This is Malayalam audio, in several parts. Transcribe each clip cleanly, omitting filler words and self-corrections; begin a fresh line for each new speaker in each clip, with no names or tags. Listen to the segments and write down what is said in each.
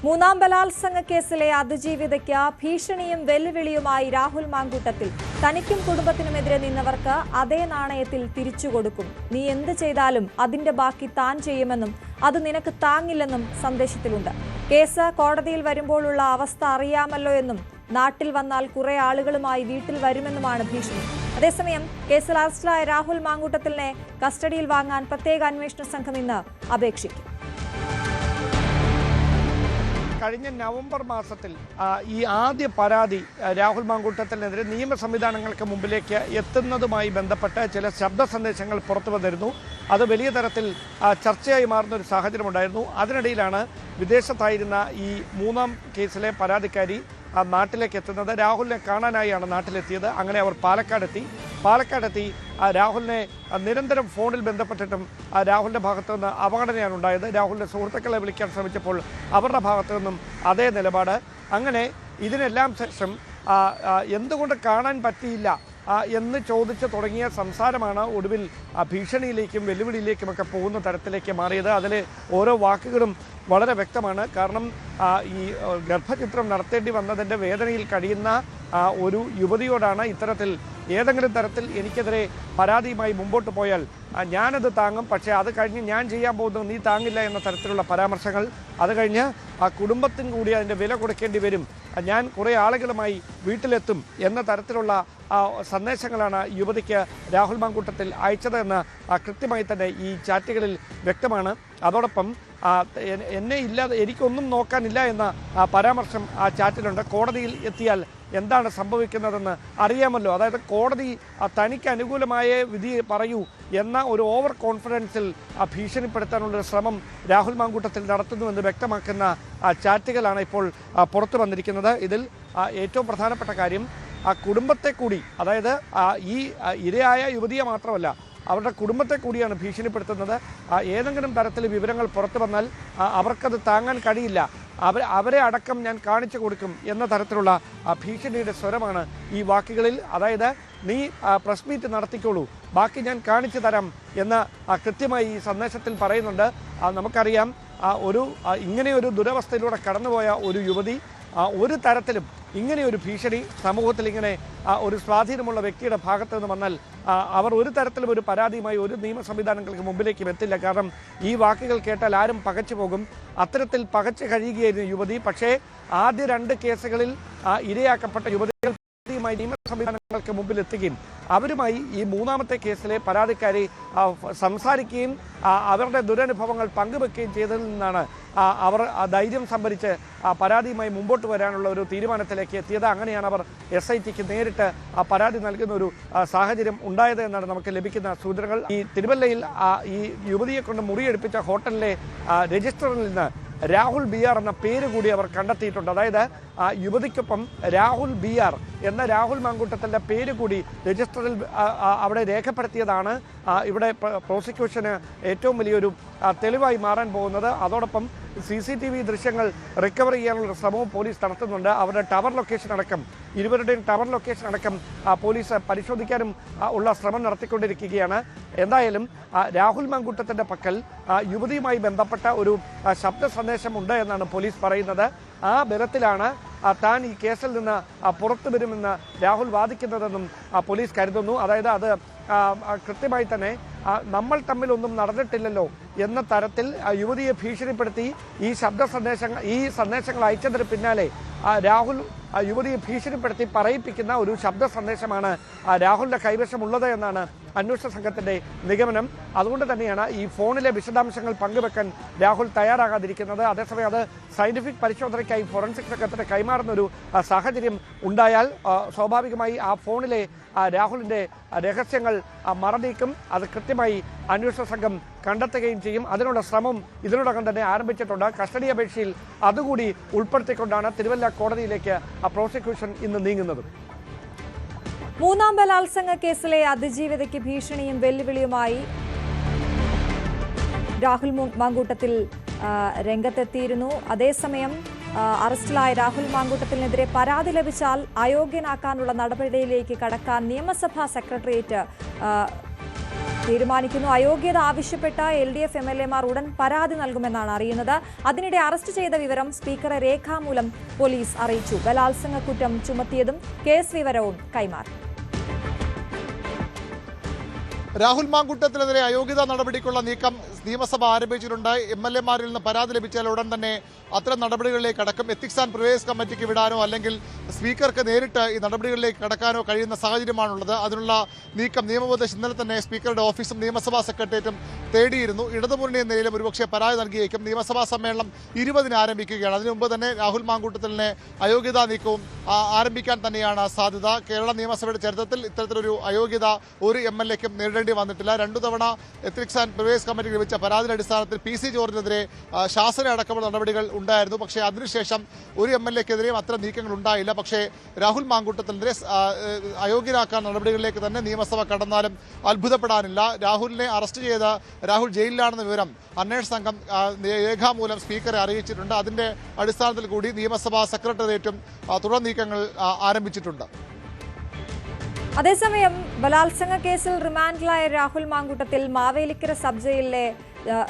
മൂന്നാം ബലാത്സംഗ കേസിലെ അതിജീവിതയ്ക്ക് ഭീഷണിയും വെല്ലുവിളിയുമായി രാഹുൽ മാങ്കൂട്ടത്തിൽ. തനിക്കും കുടുംബത്തിനുമെതിരെ നിന്നവർക്ക് അതേ നാണയത്തിൽ തിരിച്ചുകൊടുക്കും. നീ എന്ത് ചെയ്താലും അതിന്റെ ബാക്കി താൻ ചെയ്യുമെന്നും അത് നിനക്ക് താങ്ങില്ലെന്നും സന്ദേശത്തിലുണ്ട്. കേസ് കോടതിയിൽ വരുമ്പോഴുള്ള അവസ്ഥ അറിയാമല്ലോ എന്നും നാട്ടിൽ വന്നാൽ കുറെ ആളുകളുമായി വീട്ടിൽ വരുമെന്നുമാണ് ഭീഷണി. അതേസമയം കേസിൽ അറസ്റ്റിലായ രാഹുൽ മാങ്കൂട്ടത്തിലിനെ കസ്റ്റഡിയിൽ വാങ്ങാൻ പ്രത്യേക അന്വേഷണ സംഘം ഇന്ന് അപേക്ഷിക്കും.
കഴിഞ്ഞ നവംബർ മാസത്തിൽ ഈ ആദ്യ പരാതി രാഹുൽ മാങ്കൂട്ടത്തിനെതിരെ നിയമ സംവിധാനങ്ങൾക്ക് മുമ്പിലേക്ക് എത്തുന്നതുമായി ബന്ധപ്പെട്ട് ചില ശബ്ദ സന്ദേശങ്ങൾ പുറത്തു വന്നിരുന്നു. അത് വലിയ തരത്തിൽ ചർച്ചയായി മാറുന്ന ഒരു സാഹചര്യമുണ്ടായിരുന്നു. അതിനിടയിലാണ് വിദേശത്തായിരുന്ന ഈ മൂന്നാം കേസിലെ പരാതിക്കാരി നാട്ടിലേക്ക് എത്തുന്നത്. രാഹുലിനെ കാണാനായാണ് നാട്ടിലെത്തിയത്. അങ്ങനെ അവർ പാലക്കാടെത്തി രാഹുലിനെ നിരന്തരം ഫോണിൽ ബന്ധപ്പെട്ടിട്ടും രാഹുലിൻ്റെ ഭാഗത്തു നിന്ന് അവഗണനയാണ് ഉണ്ടായത്. രാഹുലിൻ്റെ സുഹൃത്തുക്കളെ വിളിക്കാൻ ശ്രമിച്ചപ്പോൾ അവരുടെ ഭാഗത്തു നിന്നും അതേ നിലപാട്. അങ്ങനെ ഇതിനെല്ലാം ശേഷം എന്തുകൊണ്ട് കാണാൻ പറ്റിയില്ല എന്ന് ചോദിച്ച് തുടങ്ങിയ സംസാരമാണ് ഒടുവിൽ ഭീഷണിയിലേക്കും വെല്ലുവിളിയിലേക്കുമൊക്കെ പോകുന്ന തരത്തിലേക്ക് മാറിയത്. അതിൽ ഓരോ വാക്കുകളും വളരെ വ്യക്തമാണ്. കാരണം ഈ ഗർഭചിത്രം നടത്തേണ്ടി വന്നതിൻ്റെ വേദനയിൽ കഴിയുന്ന ഒരു യുവതിയോടാണ് ഇത്തരത്തിൽ ഏതെങ്കിലും തരത്തിൽ എനിക്കെതിരെ പരാതിയുമായി മുമ്പോട്ട് പോയാൽ ഞാനത് താങ്ങും, പക്ഷേ അത് കഴിഞ്ഞ് ഞാൻ ചെയ്യാൻ പോകുന്നത് നീ താങ്ങില്ല എന്ന തരത്തിലുള്ള പരാമർശങ്ങൾ. അത് കഴിഞ്ഞ് കുടുംബത്തിന് കൂടി അതിൻ്റെ വില കൊടുക്കേണ്ടി വരും, ഞാൻ കുറേ ആളുകളുമായി വീട്ടിലെത്തും എന്ന തരത്തിലുള്ള സന്ദേശങ്ങളാണ് യുവതിക്ക് രാഹുൽ മാങ്കൂട്ടത്തിൽ അയച്ചത് എന്ന് കൃത്യമായി തന്നെ ഈ ചാറ്റുകളിൽ വ്യക്തമാണ്. അതോടൊപ്പം എന്നെ ഇല്ലാതെ എനിക്കൊന്നും നോക്കാനില്ല എന്ന പരാമർശം ആ ചാറ്റിലുണ്ട്. കോടതിയിൽ എത്തിയാൽ എന്താണ് സംഭവിക്കുന്നതെന്ന് അറിയാമല്ലോ, അതായത് കോടതി തനിക്ക് അനുകൂലമായ വിധി പറയൂ എന്ന ഒരു ഓവർ കോൺഫിഡൻസിൽ ഭീഷണിപ്പെടുത്താനുള്ളൊരു ശ്രമം രാഹുൽ മാങ്കൂട്ടത്തിൽ നടത്തുന്നുവെന്ന് വ്യക്തമാക്കുന്ന ചാറ്റുകളാണ് ഇപ്പോൾ പുറത്തു വന്നിരിക്കുന്നത്. ഇതിൽ ഏറ്റവും പ്രധാനപ്പെട്ട കാര്യം കുടുംബത്തെ കൂടി, അതായത് ഈ ഇരയായ യുവതിയെ മാത്രമല്ല അവരുടെ കുടുംബത്തെ കൂടിയാണ് ഭീഷണിപ്പെടുത്തുന്നത്. ഏതെങ്കിലും തരത്തിൽ വിവരങ്ങൾ പുറത്തു വന്നാൽ അവർക്കത് താങ്ങാൻ കഴിയില്ല, അവരെ അടക്കം ഞാൻ കാണിച്ചു കൊടുക്കും എന്ന തരത്തിലുള്ള ഭീഷണിയുടെ സ്വരമാണ് ഈ വാക്കുകളിൽ. അതായത് നീ പ്രസ് മീറ്റ് നടത്തിക്കോളൂ, ബാക്കി ഞാൻ കാണിച്ചു തരാം എന്ന് കൃത്യമായി ഈ സന്ദേശത്തിൽ പറയുന്നുണ്ട്. നമുക്കറിയാം, ഇങ്ങനെയൊരു ദുരവസ്ഥയിലൂടെ കടന്നുപോയ ഒരു യുവതി ഒരു തരത്തിലും ഇങ്ങനെയൊരു ഭീഷണി സമൂഹത്തിൽ ഇങ്ങനെ ഒരു സ്വാധീനമുള്ള വ്യക്തിയുടെ ഭാഗത്ത് നിന്ന് വന്നാൽ അവർ ഒരു തരത്തിലും ഒരു പരാതിയുമായി ഒരു നിയമ സംവിധാനങ്ങൾക്ക് മുമ്പിലേക്കും എത്തില്ല. കാരണം ഈ വാക്കുകൾ കേട്ടാൽ ആരും പകച്ചു പോകും. അത്തരത്തിൽ പകച്ചു കഴിയുകയായിരുന്നു യുവതി. പക്ഷേ ആദ്യ 2 കേസുകളിൽ ഇരയാക്കപ്പെട്ട യുവതികൾ നിയമ സംവിധാനങ്ങൾക്ക് മുമ്പിൽ എത്തുകയും അവരുമായി ഈ മൂന്നാമത്തെ കേസിലെ പരാതിക്കാരി സംസാരിക്കുകയും അവരുടെ ദുരനുഭവങ്ങൾ പങ്കുവെക്കുകയും ചെയ്തതിൽ നിന്നാണ് അവർ ധൈര്യം സംഭരിച്ച് പരാതിയുമായി മുമ്പോട്ട് വരാനുള്ള ഒരു തീരുമാനത്തിലേക്ക് എത്തിയത്. അങ്ങനെയാണ് അവർ SITക്ക് നേരിട്ട് പരാതി നൽകുന്ന ഒരു സാഹചര്യം ഉണ്ടായത് എന്നാണ് നമുക്ക് ലഭിക്കുന്ന സൂചനകൾ. ഈ തിരുവല്ലയിൽ ഈ യുവതിയെ കൊണ്ട് മുറിയെടുപ്പിച്ച ഹോട്ടലിലെ രജിസ്റ്ററിൽ നിന്ന് രാഹുൽ BR എന്ന പേര് കൂടി അവർ കണ്ടെത്തിയിട്ടുണ്ട്. അതായത് യുവതിക്കൊപ്പം രാഹുൽ BR എന്ന രാഹുൽ മാങ്കൂട്ടത്തിൻ്റെ പേര് കൂടി രജിസ്റ്ററിൽ അവിടെ രേഖപ്പെടുത്തിയതാണ് ഇവിടെ പ്രോസിക്യൂഷന് ഏറ്റവും വലിയൊരു തെളിവായി മാറാൻ പോകുന്നത്. അതോടൊപ്പം CCTV ദൃശ്യങ്ങൾ റിക്കവർ ചെയ്യാനുള്ള ശ്രമവും പോലീസ് നടത്തുന്നുണ്ട്. അവരുടെ ടവർ ലൊക്കേഷൻ അടക്കം, ഇരുവരുടെയും ടവർ ലൊക്കേഷൻ അടക്കം പോലീസ് പരിശോധിക്കാനും ഉള്ള ശ്രമം നടത്തിക്കൊണ്ടിരിക്കുകയാണ്. എന്തായാലും രാഹുൽ മാങ്കൂട്ടത്തിൻ്റെ പക്കൽ യുവതിയുമായി ബന്ധപ്പെട്ട ഒരു ശബ്ദ സന്ദേശമുണ്ട് എന്നാണ് പോലീസ് പറയുന്നത്. ആ ബലത്തിലാണ് താൻ ഈ കേസിൽ നിന്ന് പുറത്തു വരുമെന്ന് രാഹുൽ വാദിക്കുന്നതെന്നും പോലീസ് കരുതുന്നു. അതായത് അത് കൃത്യമായി തന്നെ നമ്മൾ തമ്മിലൊന്നും നടന്നിട്ടില്ലല്ലോ എന്ന തരത്തിൽ യുവതിയെ ഭീഷണിപ്പെടുത്തി ഈ സന്ദേശങ്ങൾ അയച്ചതിന് പിന്നാലെ രാഹുൽ യുവതിയെ ഭീഷണിപ്പെടുത്തി പറയിപ്പിക്കുന്ന ഒരു ശബ്ദ സന്ദേശമാണ് രാഹുലിൻ്റെ കൈവശമുള്ളത് എന്നാണ് അന്വേഷണ സംഘത്തിൻ്റെ നിഗമനം. അതുകൊണ്ട് തന്നെയാണ് ഈ ഫോണിലെ വിശദാംശങ്ങൾ പങ്കുവെക്കാൻ രാഹുൽ തയ്യാറാകാതിരിക്കുന്നത്. അതേസമയം അത് സയന്റിഫിക് പരിശോധനയ്ക്കായി ഫോറൻസിക് സംഘത്തിന് കൈമാറുന്നൊരു സാഹചര്യം ഉണ്ടായാൽ സ്വാഭാവികമായി ആ ഫോണിലെ രാഹുലിൻ്റെ രഹസ്യങ്ങൾ മറനീക്കും. അത് കൃത്യമായി അന്വേഷണ സംഘം കണ്ടെത്തുകയും ചെയ്യും. അതിനുള്ള ശ്രമം ഇതിനോടകം തന്നെ ആരംഭിച്ചിട്ടുണ്ട്. കസ്റ്റഡി അപേക്ഷയിൽ അതുകൂടി ഉൾപ്പെടുത്തിക്കൊണ്ടാണ് തിരുവല്ല കോടതിയിലേക്ക് പ്രോസിക്യൂഷൻ ഇന്ന് നീങ്ങുന്നത്.
മൂന്നാം ബലാത്സംഗ കേസിലെ അതിജീവിതയ്ക്ക് ഭീഷണിയും വെല്ലുവിളിയുമായി രാഹുൽ മാങ്കൂട്ടത്തിൽ രംഗത്തെത്തിയിരുന്നു. അതേസമയം അറസ്റ്റിലായ രാഹുൽ മാങ്കൂട്ടത്തിനെതിരെ പരാതി ലഭിച്ചാൽ അയോഗ്യനാക്കാനുള്ള നടപടിയിലേക്ക് കടക്കാൻ നിയമസഭാ സെക്രട്ടേറിയറ്റ് തീരുമാനിക്കുന്നു. അയോഗ്യത ആവശ്യപ്പെട്ട LDF MLA-മാർ ഉടൻ പരാതി നൽകുമെന്നാണ് അറിയുന്നത്. അതിനിടെ അറസ്റ്റ് ചെയ്ത വിവരം സ്പീക്കറെ രേഖാമൂലം പോലീസ് അറിയിച്ചു. ബലാത്സംഗ കുറ്റം ചുമത്തിയതും കേസ് വിവരവും കൈമാറി.
രാഹുൽ മാങ്കൂട്ടത്തിനെതിരെ അയോഗ്യതാ നടപടിക്കുള്ള നീക്കം നിയമസഭ ആരംഭിച്ചിട്ടുണ്ട്. MLA-മാരിൽ നിന്ന് പരാതി ലഭിച്ചാൽ ഉടൻ തന്നെ അത്തരം നടപടികളിലേക്ക് കടക്കും. എത്തിക്സ് ആൻഡ് പ്രിവൈസ് കമ്മിറ്റിക്ക് വിടാനോ അല്ലെങ്കിൽ സ്പീക്കർക്ക് നേരിട്ട് ഈ നടപടികളിലേക്ക് കടക്കാനോ കഴിയുന്ന സാഹചര്യമാണുള്ളത്. അതിനുള്ള നീക്കം നിയമോപദേശം ഇന്നലെ തന്നെ സ്പീക്കറുടെ ഓഫീസും നിയമസഭാ സെക്രട്ടേറിയറ്റും തേടിയിരുന്നു. ഇടതുമുന്നണി എന്ന നിലയിലും ഒരുപക്ഷെ പരാതി നൽകിയേക്കും. നിയമസഭാ സമ്മേളനം 20-ന് ആരംഭിക്കുകയാണ്. അതിനു മുമ്പ് തന്നെ രാഹുൽ മാങ്കൂട്ടത്തിനെ അയോഗ്യതാ നീക്കവും ആരംഭിക്കാൻ തന്നെയാണ് സാധ്യത. കേരള നിയമസഭയുടെ ചരിത്രത്തിൽ ഇത്തരത്തിലൊരു അയോഗ്യത ഒരു MLA-ക്കും നേരിടേണ്ടി വന്നിട്ടില്ല. 2 തവണ എത്തിക്സ് ആൻഡ് പ്രിവൈസ് കമ്മിറ്റിക്ക് ലഭിച്ച പരാതിയുടെ അടിസ്ഥാനത്തിൽ PC ജോർജിനെതിരെ ശാസന അടക്കമുള്ള നടപടികൾ ഉണ്ടായിരുന്നു. പക്ഷേ അതിനുശേഷം ഒരു MLA-ക്കെതിരെയും അത്തരം നീക്കങ്ങൾ ഉണ്ടായില്ല. പക്ഷേ രാഹുൽ മാങ്കൂട്ടത്തിനെതിരെ അയോഗ്യനാക്കാൻ നടപടികളിലേക്ക് തന്നെ നിയമസഭ കടന്നാലും അത്ഭുതപ്പെടാനില്ല. രാഹുലിനെ അറസ്റ്റ് ചെയ്ത രാഹുൽ ജയിലിലാണെന്ന വിവരം അന്വേഷണ സംഘം രേഖാമൂലം സ്പീക്കറെ അറിയിച്ചിട്ടുണ്ട്. അതിന്റെ അടിസ്ഥാനത്തിൽ കൂടി നിയമസഭാ സെക്രട്ടേറിയറ്റും തുടർ നീക്കങ്ങൾ ആരംഭിച്ചിട്ടുണ്ട്.
അതേസമയം ബലാത്സംഗ കേസിൽ റിമാൻഡിലായ രാഹുൽ മാങ്കൂട്ടത്തിൽ മാവേലിക്കര സബ് ജയിലിലെ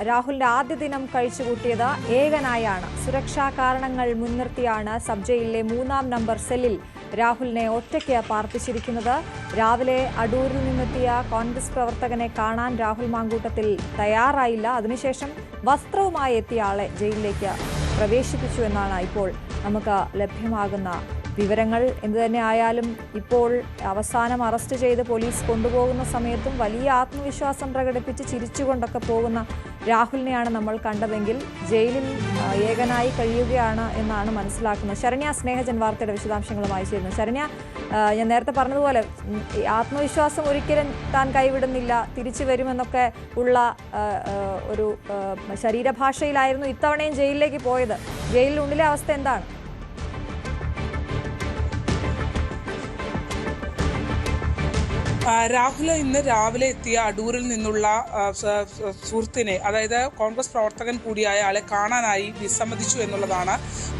രാഹുലിന്റെ ആദ്യ ദിനം കഴിച്ചുകൂട്ടിയത് ഏകനായാണ്. സുരക്ഷാ കാരണങ്ങൾ മുൻനിർത്തിയാണ് സബ് ജയിലിലെ 3-ാം നമ്പർ സെല്ലിൽ രാഹുലിനെ ഒറ്റയ്ക്ക് പാർപ്പിച്ചിരിക്കുന്നത്. രാവിലെ അടൂരിൽ നിന്നെത്തിയ കോൺഗ്രസ് പ്രവർത്തകനെ കാണാൻ രാഹുൽ മാങ്കൂട്ടത്തിൽ തയ്യാറായില്ല. അതിനുശേഷം വസ്ത്രവുമായി എത്തിയ ആളെ ജയിലിലേക്ക് പ്രവേശിപ്പിച്ചു എന്നാണ് ഇപ്പോൾ നമുക്ക് ലഭ്യമാകുന്ന വിവരങ്ങൾ. എന്തുതന്നെ ആയാലും ഇപ്പോൾ അവസാനം അറസ്റ്റ് ചെയ്ത് പോലീസ് കൊണ്ടുപോകുന്ന സമയത്തും വലിയ ആത്മവിശ്വാസം പ്രകടിപ്പിച്ച് ചിരിച്ചുകൊണ്ടൊക്കെ പോകുന്ന രാഹുലിനെയാണ് നമ്മൾ കണ്ടതെങ്കിൽ ജയിലിൽ ഏകനായി കഴിയുകയാണ് എന്നാണ് മനസ്സിലാക്കുന്നത്. ശരണ്യ സ്നേഹജൻ വാർത്തയുടെ വിശദാംശങ്ങളുമായി ചേരുന്നു. ശരണ്യ, ഞാൻ നേരത്തെ പറഞ്ഞതുപോലെ ആത്മവിശ്വാസം ഒരിക്കലും താൻ കൈവിടുന്നില്ല, തിരിച്ചു വരുമെന്നൊക്കെ ഉള്ള ഒരു ശരീരഭാഷയിലായിരുന്നു ഇത്തവണയും ജയിലിലേക്ക് പോയത്. ജയിലിനുള്ളിലെ അവസ്ഥ എന്താണ്?
രാഹുൽ ഇന്ന് രാവിലെ എത്തിയ അടൂരിൽ നിന്നുള്ള സുഹൃത്തിനെ, അതായത് കോൺഗ്രസ് പ്രവർത്തകൻ കൂടിയായ ആളെ കാണാനായി വിസമ്മതിച്ചു എന്നുള്ളതാണ്.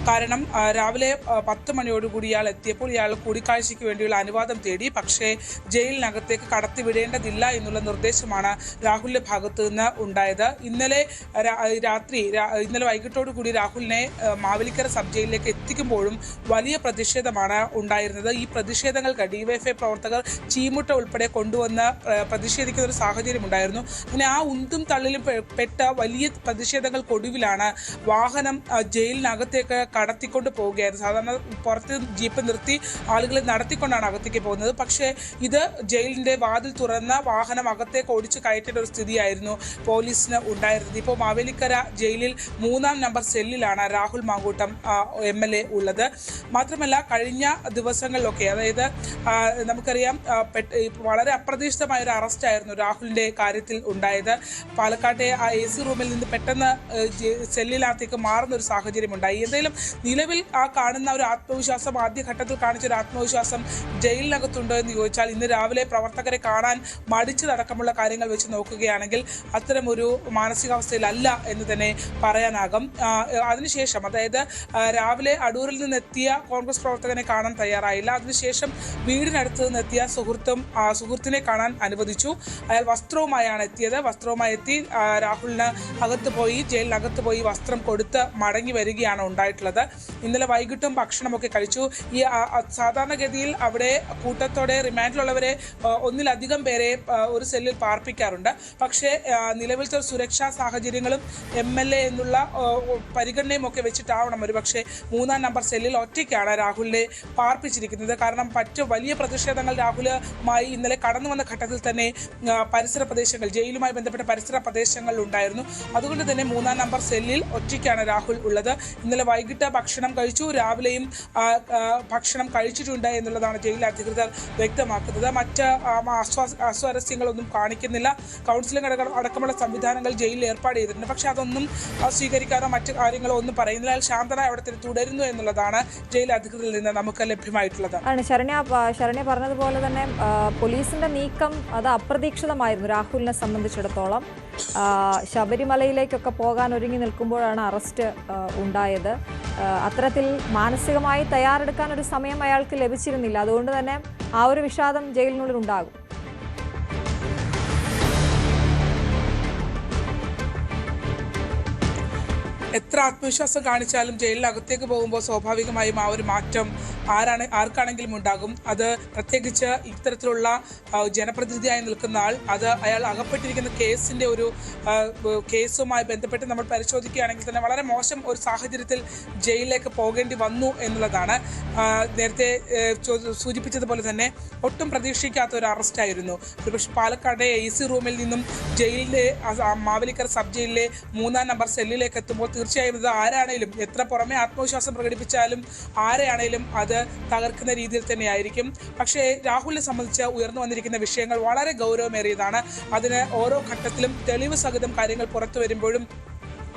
കാരണം രാവിലെ 10 മണിയോടുകൂടി ഇയാൾ എത്തിയപ്പോൾ ഇയാൾ കൂടിക്കാഴ്ചയ്ക്ക് വേണ്ടിയുള്ള അനുവാദം തേടി. പക്ഷേ ജയിലിനകത്തേക്ക് കടത്തിവിടേണ്ടതില്ല എന്നുള്ള നിർദ്ദേശമാണ് രാഹുലിന്റെ ഭാഗത്തു നിന്ന് ഉണ്ടായത്. ഇന്നലെ വൈകിട്ടോടുകൂടി രാഹുലിനെ മാവേലിക്കര സബ് ജയിലിലേക്ക് എത്തിക്കുമ്പോഴും വലിയ പ്രതിഷേധമാണ് ഉണ്ടായിരുന്നത്. ഈ പ്രതിഷേധങ്ങൾക്ക് DYFI പ്രവർത്തകർ ചീമുട്ട ഉൾപ്പെടെ കൊണ്ടുവന്ന് പ്രതിഷേധിക്കുന്ന ഒരു സാഹചര്യം ഉണ്ടായിരുന്നു. അങ്ങനെ ആ ഉന്തും തള്ളിലും പെട്ട വലിയ പ്രതിഷേധങ്ങൾക്കൊടുവിലാണ് വാഹനം ജയിലിനകത്തേക്ക് കടത്തിക്കൊണ്ട് പോവുകയായിരുന്നു. സാധാരണ പുറത്ത് ജീപ്പ് നിർത്തി ആളുകളെ നടത്തിക്കൊണ്ടാണ് അകത്തേക്ക് പോകുന്നത്. പക്ഷേ ഇത് ജയിലിന്റെ വാതിൽ തുറന്ന വാഹനം അകത്തേക്ക് ഓടിച്ചു കയറ്റേണ്ട ഒരു സ്ഥിതിയായിരുന്നു പോലീസിന് ഉണ്ടായിരുന്നത്. ഇപ്പോൾ മാവേലിക്കര ജയിലിൽ 3-ാം നമ്പർ സെല്ലിലാണ് രാഹുൽ മാങ്കൂട്ടം MLA ഉള്ളത്. മാത്രമല്ല കഴിഞ്ഞ ദിവസങ്ങളിലൊക്കെ, അതായത് നമുക്കറിയാം വളരെ അപ്രതീക്ഷിതമായ ഒരു അറസ്റ്റ് ആയിരുന്നു രാഹുലിന്റെ കാര്യത്തിൽ ഉണ്ടായത്. പാലക്കാട്ടെ ആ AC റൂമിൽ നിന്ന് പെട്ടെന്ന് സെല്ലിനകത്തേക്ക് മാറുന്ന ഒരു സാഹചര്യം ഉണ്ടായി. എന്തായാലും നിലവിൽ ആ കാണുന്ന ഒരു ആത്മവിശ്വാസം, ആദ്യഘട്ടത്തിൽ കാണിച്ച ഒരു ആത്മവിശ്വാസം ജയിലിനകത്തുണ്ടോ എന്ന് ചോദിച്ചാൽ ഇന്ന് രാവിലെ പ്രവർത്തകരെ കാണാൻ മടിച്ചതടക്കമുള്ള കാര്യങ്ങൾ വെച്ച് നോക്കുകയാണെങ്കിൽ അത്തരമൊരു മാനസികാവസ്ഥയിലല്ല എന്ന് തന്നെ പറയാനാകും. അതിനുശേഷം, അതായത് രാവിലെ അടൂരിൽ നിന്നെത്തിയ കോൺഗ്രസ് പ്രവർത്തകനെ കാണാൻ തയ്യാറായില്ല. അതിനുശേഷം വീടിനടുത്ത് നിന്നെത്തിയ സുഹൃത്തിനെ കാണാൻ അനുവദിച്ചു. അയാൾ വസ്ത്രവുമായാണ് എത്തിയത്. വസ്ത്രവുമായി എത്തി രാഹുലിന് ജയിലിനകത്ത് പോയി വസ്ത്രം കൊടുത്ത് മടങ്ങി വരികയാണ് ഉണ്ടായിട്ടുള്ളത്. ഇന്നലെ വൈകിട്ടും ഭക്ഷണമൊക്കെ കഴിച്ചു. ഈ സാധാരണഗതിയിൽ അവിടെ കൂട്ടത്തോടെ റിമാൻഡിലുള്ളവരെ ഒന്നിലധികം പേരെ ഒരു സെല്ലിൽ പാർപ്പിക്കാറുണ്ട്. പക്ഷേ നിലവിലത്തെ സുരക്ഷാ സാഹചര്യങ്ങളും MLA എന്നുള്ള പരിഗണനയും ഒക്കെ വെച്ചിട്ടാവണം ഒരുപക്ഷെ 3-ാം നമ്പർ സെല്ലിൽ ഒറ്റയ്ക്കാണ് രാഹുലിനെ പാർപ്പിച്ചിരിക്കുന്നത്. കാരണം മറ്റു വലിയ പ്രതിഷേധങ്ങൾ രാഹുലുമായി ഇന്നലെ കടന്നു വന്ന ഘട്ടത്തിൽ തന്നെ പരിസര പ്രദേശങ്ങൾ, ജയിലുമായി ബന്ധപ്പെട്ട പരിസര പ്രദേശങ്ങളിൽ ഉണ്ടായിരുന്നു. അതുകൊണ്ട് തന്നെ 3-ാം നമ്പർ സെല്ലിൽ ഒറ്റയ്ക്കാണ് രാഹുൽ ഉള്ളത്. ഇന്നലെ വൈകിട്ട് ഭക്ഷണം കഴിച്ചു, രാവിലെയും ഭക്ഷണം കഴിച്ചിട്ടുണ്ട് എന്നുള്ളതാണ് ജയിൽ അധികൃതർ വ്യക്തമാക്കുന്നത്. മറ്റ് അസ്വാരസ്യങ്ങളൊന്നും കാണിക്കുന്നില്ല. കൗൺസിലിംഗ് അടക്കമുള്ള സംവിധാനങ്ങൾ ജയിലിൽ ഏർപ്പാട് ചെയ്തിട്ടുണ്ട്. പക്ഷെ അതൊന്നും സ്വീകരിക്കാനോ മറ്റു കാര്യങ്ങളോ ഒന്നും പറയുന്നില്ല. ശാന്തനായി അവിടെ തുടരുന്നു എന്നുള്ളതാണ് ജയിൽ അധികൃതരിൽ നിന്ന് നമുക്ക് ലഭ്യമായിട്ടുള്ളത്.
ശരണ്യ പറഞ്ഞതുപോലെ തന്നെ പോലീസിന്റെ നീക്കം അത് അപ്രതീക്ഷിതമായിരുന്നു രാഹുലിനെ സംബന്ധിച്ചിടത്തോളം. ശബരിമലയിലേക്കൊക്കെ പോകാൻ ഒരുങ്ങി നിൽക്കുമ്പോഴാണ് അറസ്റ്റ് ഉണ്ടായത്. അത്തരത്തിൽ മാനസികമായി തയ്യാറെടുക്കാൻ ഒരു സമയം അയാൾക്ക് ലഭിച്ചിരുന്നില്ല. അതുകൊണ്ട് തന്നെ ആ ഒരു വിഷാദം ജയിലിനുള്ളിൽ ഉണ്ടാകും.
എത്ര ആത്മവിശ്വാസം കാണിച്ചാലും ജയിലിനകത്തേക്ക് പോകുമ്പോൾ സ്വാഭാവികമായും ആ ഒരു മാറ്റം ആർക്കാണെങ്കിലും ഉണ്ടാകും. അത് പ്രത്യേകിച്ച് ഇത്തരത്തിലുള്ള ജനപ്രതിനിധിയായി നിൽക്കുന്ന ആൾ, അത് അയാൾ അകപ്പെട്ടിരിക്കുന്ന കേസുമായി ബന്ധപ്പെട്ട് നമ്മൾ പരിശോധിക്കുകയാണെങ്കിൽ തന്നെ വളരെ മോശം ഒരു സാഹചര്യത്തിൽ ജയിലിലേക്ക് പോകേണ്ടി വന്നു എന്നുള്ളതാണ്. നേരത്തെ സൂചിപ്പിച്ചതുപോലെ തന്നെ ഒട്ടും പ്രതീക്ഷിക്കാത്ത ഒരു അറസ്റ്റായിരുന്നു. ഒരുപക്ഷെ പാലക്കാട് AC റൂമിൽ നിന്നും ജയിലിലെ മാവേലിക്കര സബ് ജയിലിലെ 3-ാം നമ്പർ സെല്ലിലേക്ക് എത്തുമ്പോൾ തീർച്ചയായും ഇത് ആരാണേലും എത്ര പുറമെ ആത്മവിശ്വാസം പ്രകടിപ്പിച്ചാലും ആരെയാണേലും അത് തകർക്കുന്ന രീതിയിൽ തന്നെയായിരിക്കും. പക്ഷേ രാഹുലിനെ സംബന്ധിച്ച് ഉയർന്നു വന്നിരിക്കുന്ന വിഷയങ്ങൾ വളരെ ഗൗരവമേറിയതാണ്. അതിന് ഓരോ ഘട്ടത്തിലും തെളിവ് സഹിതം കാര്യങ്ങൾ പുറത്തു വരുമ്പോഴും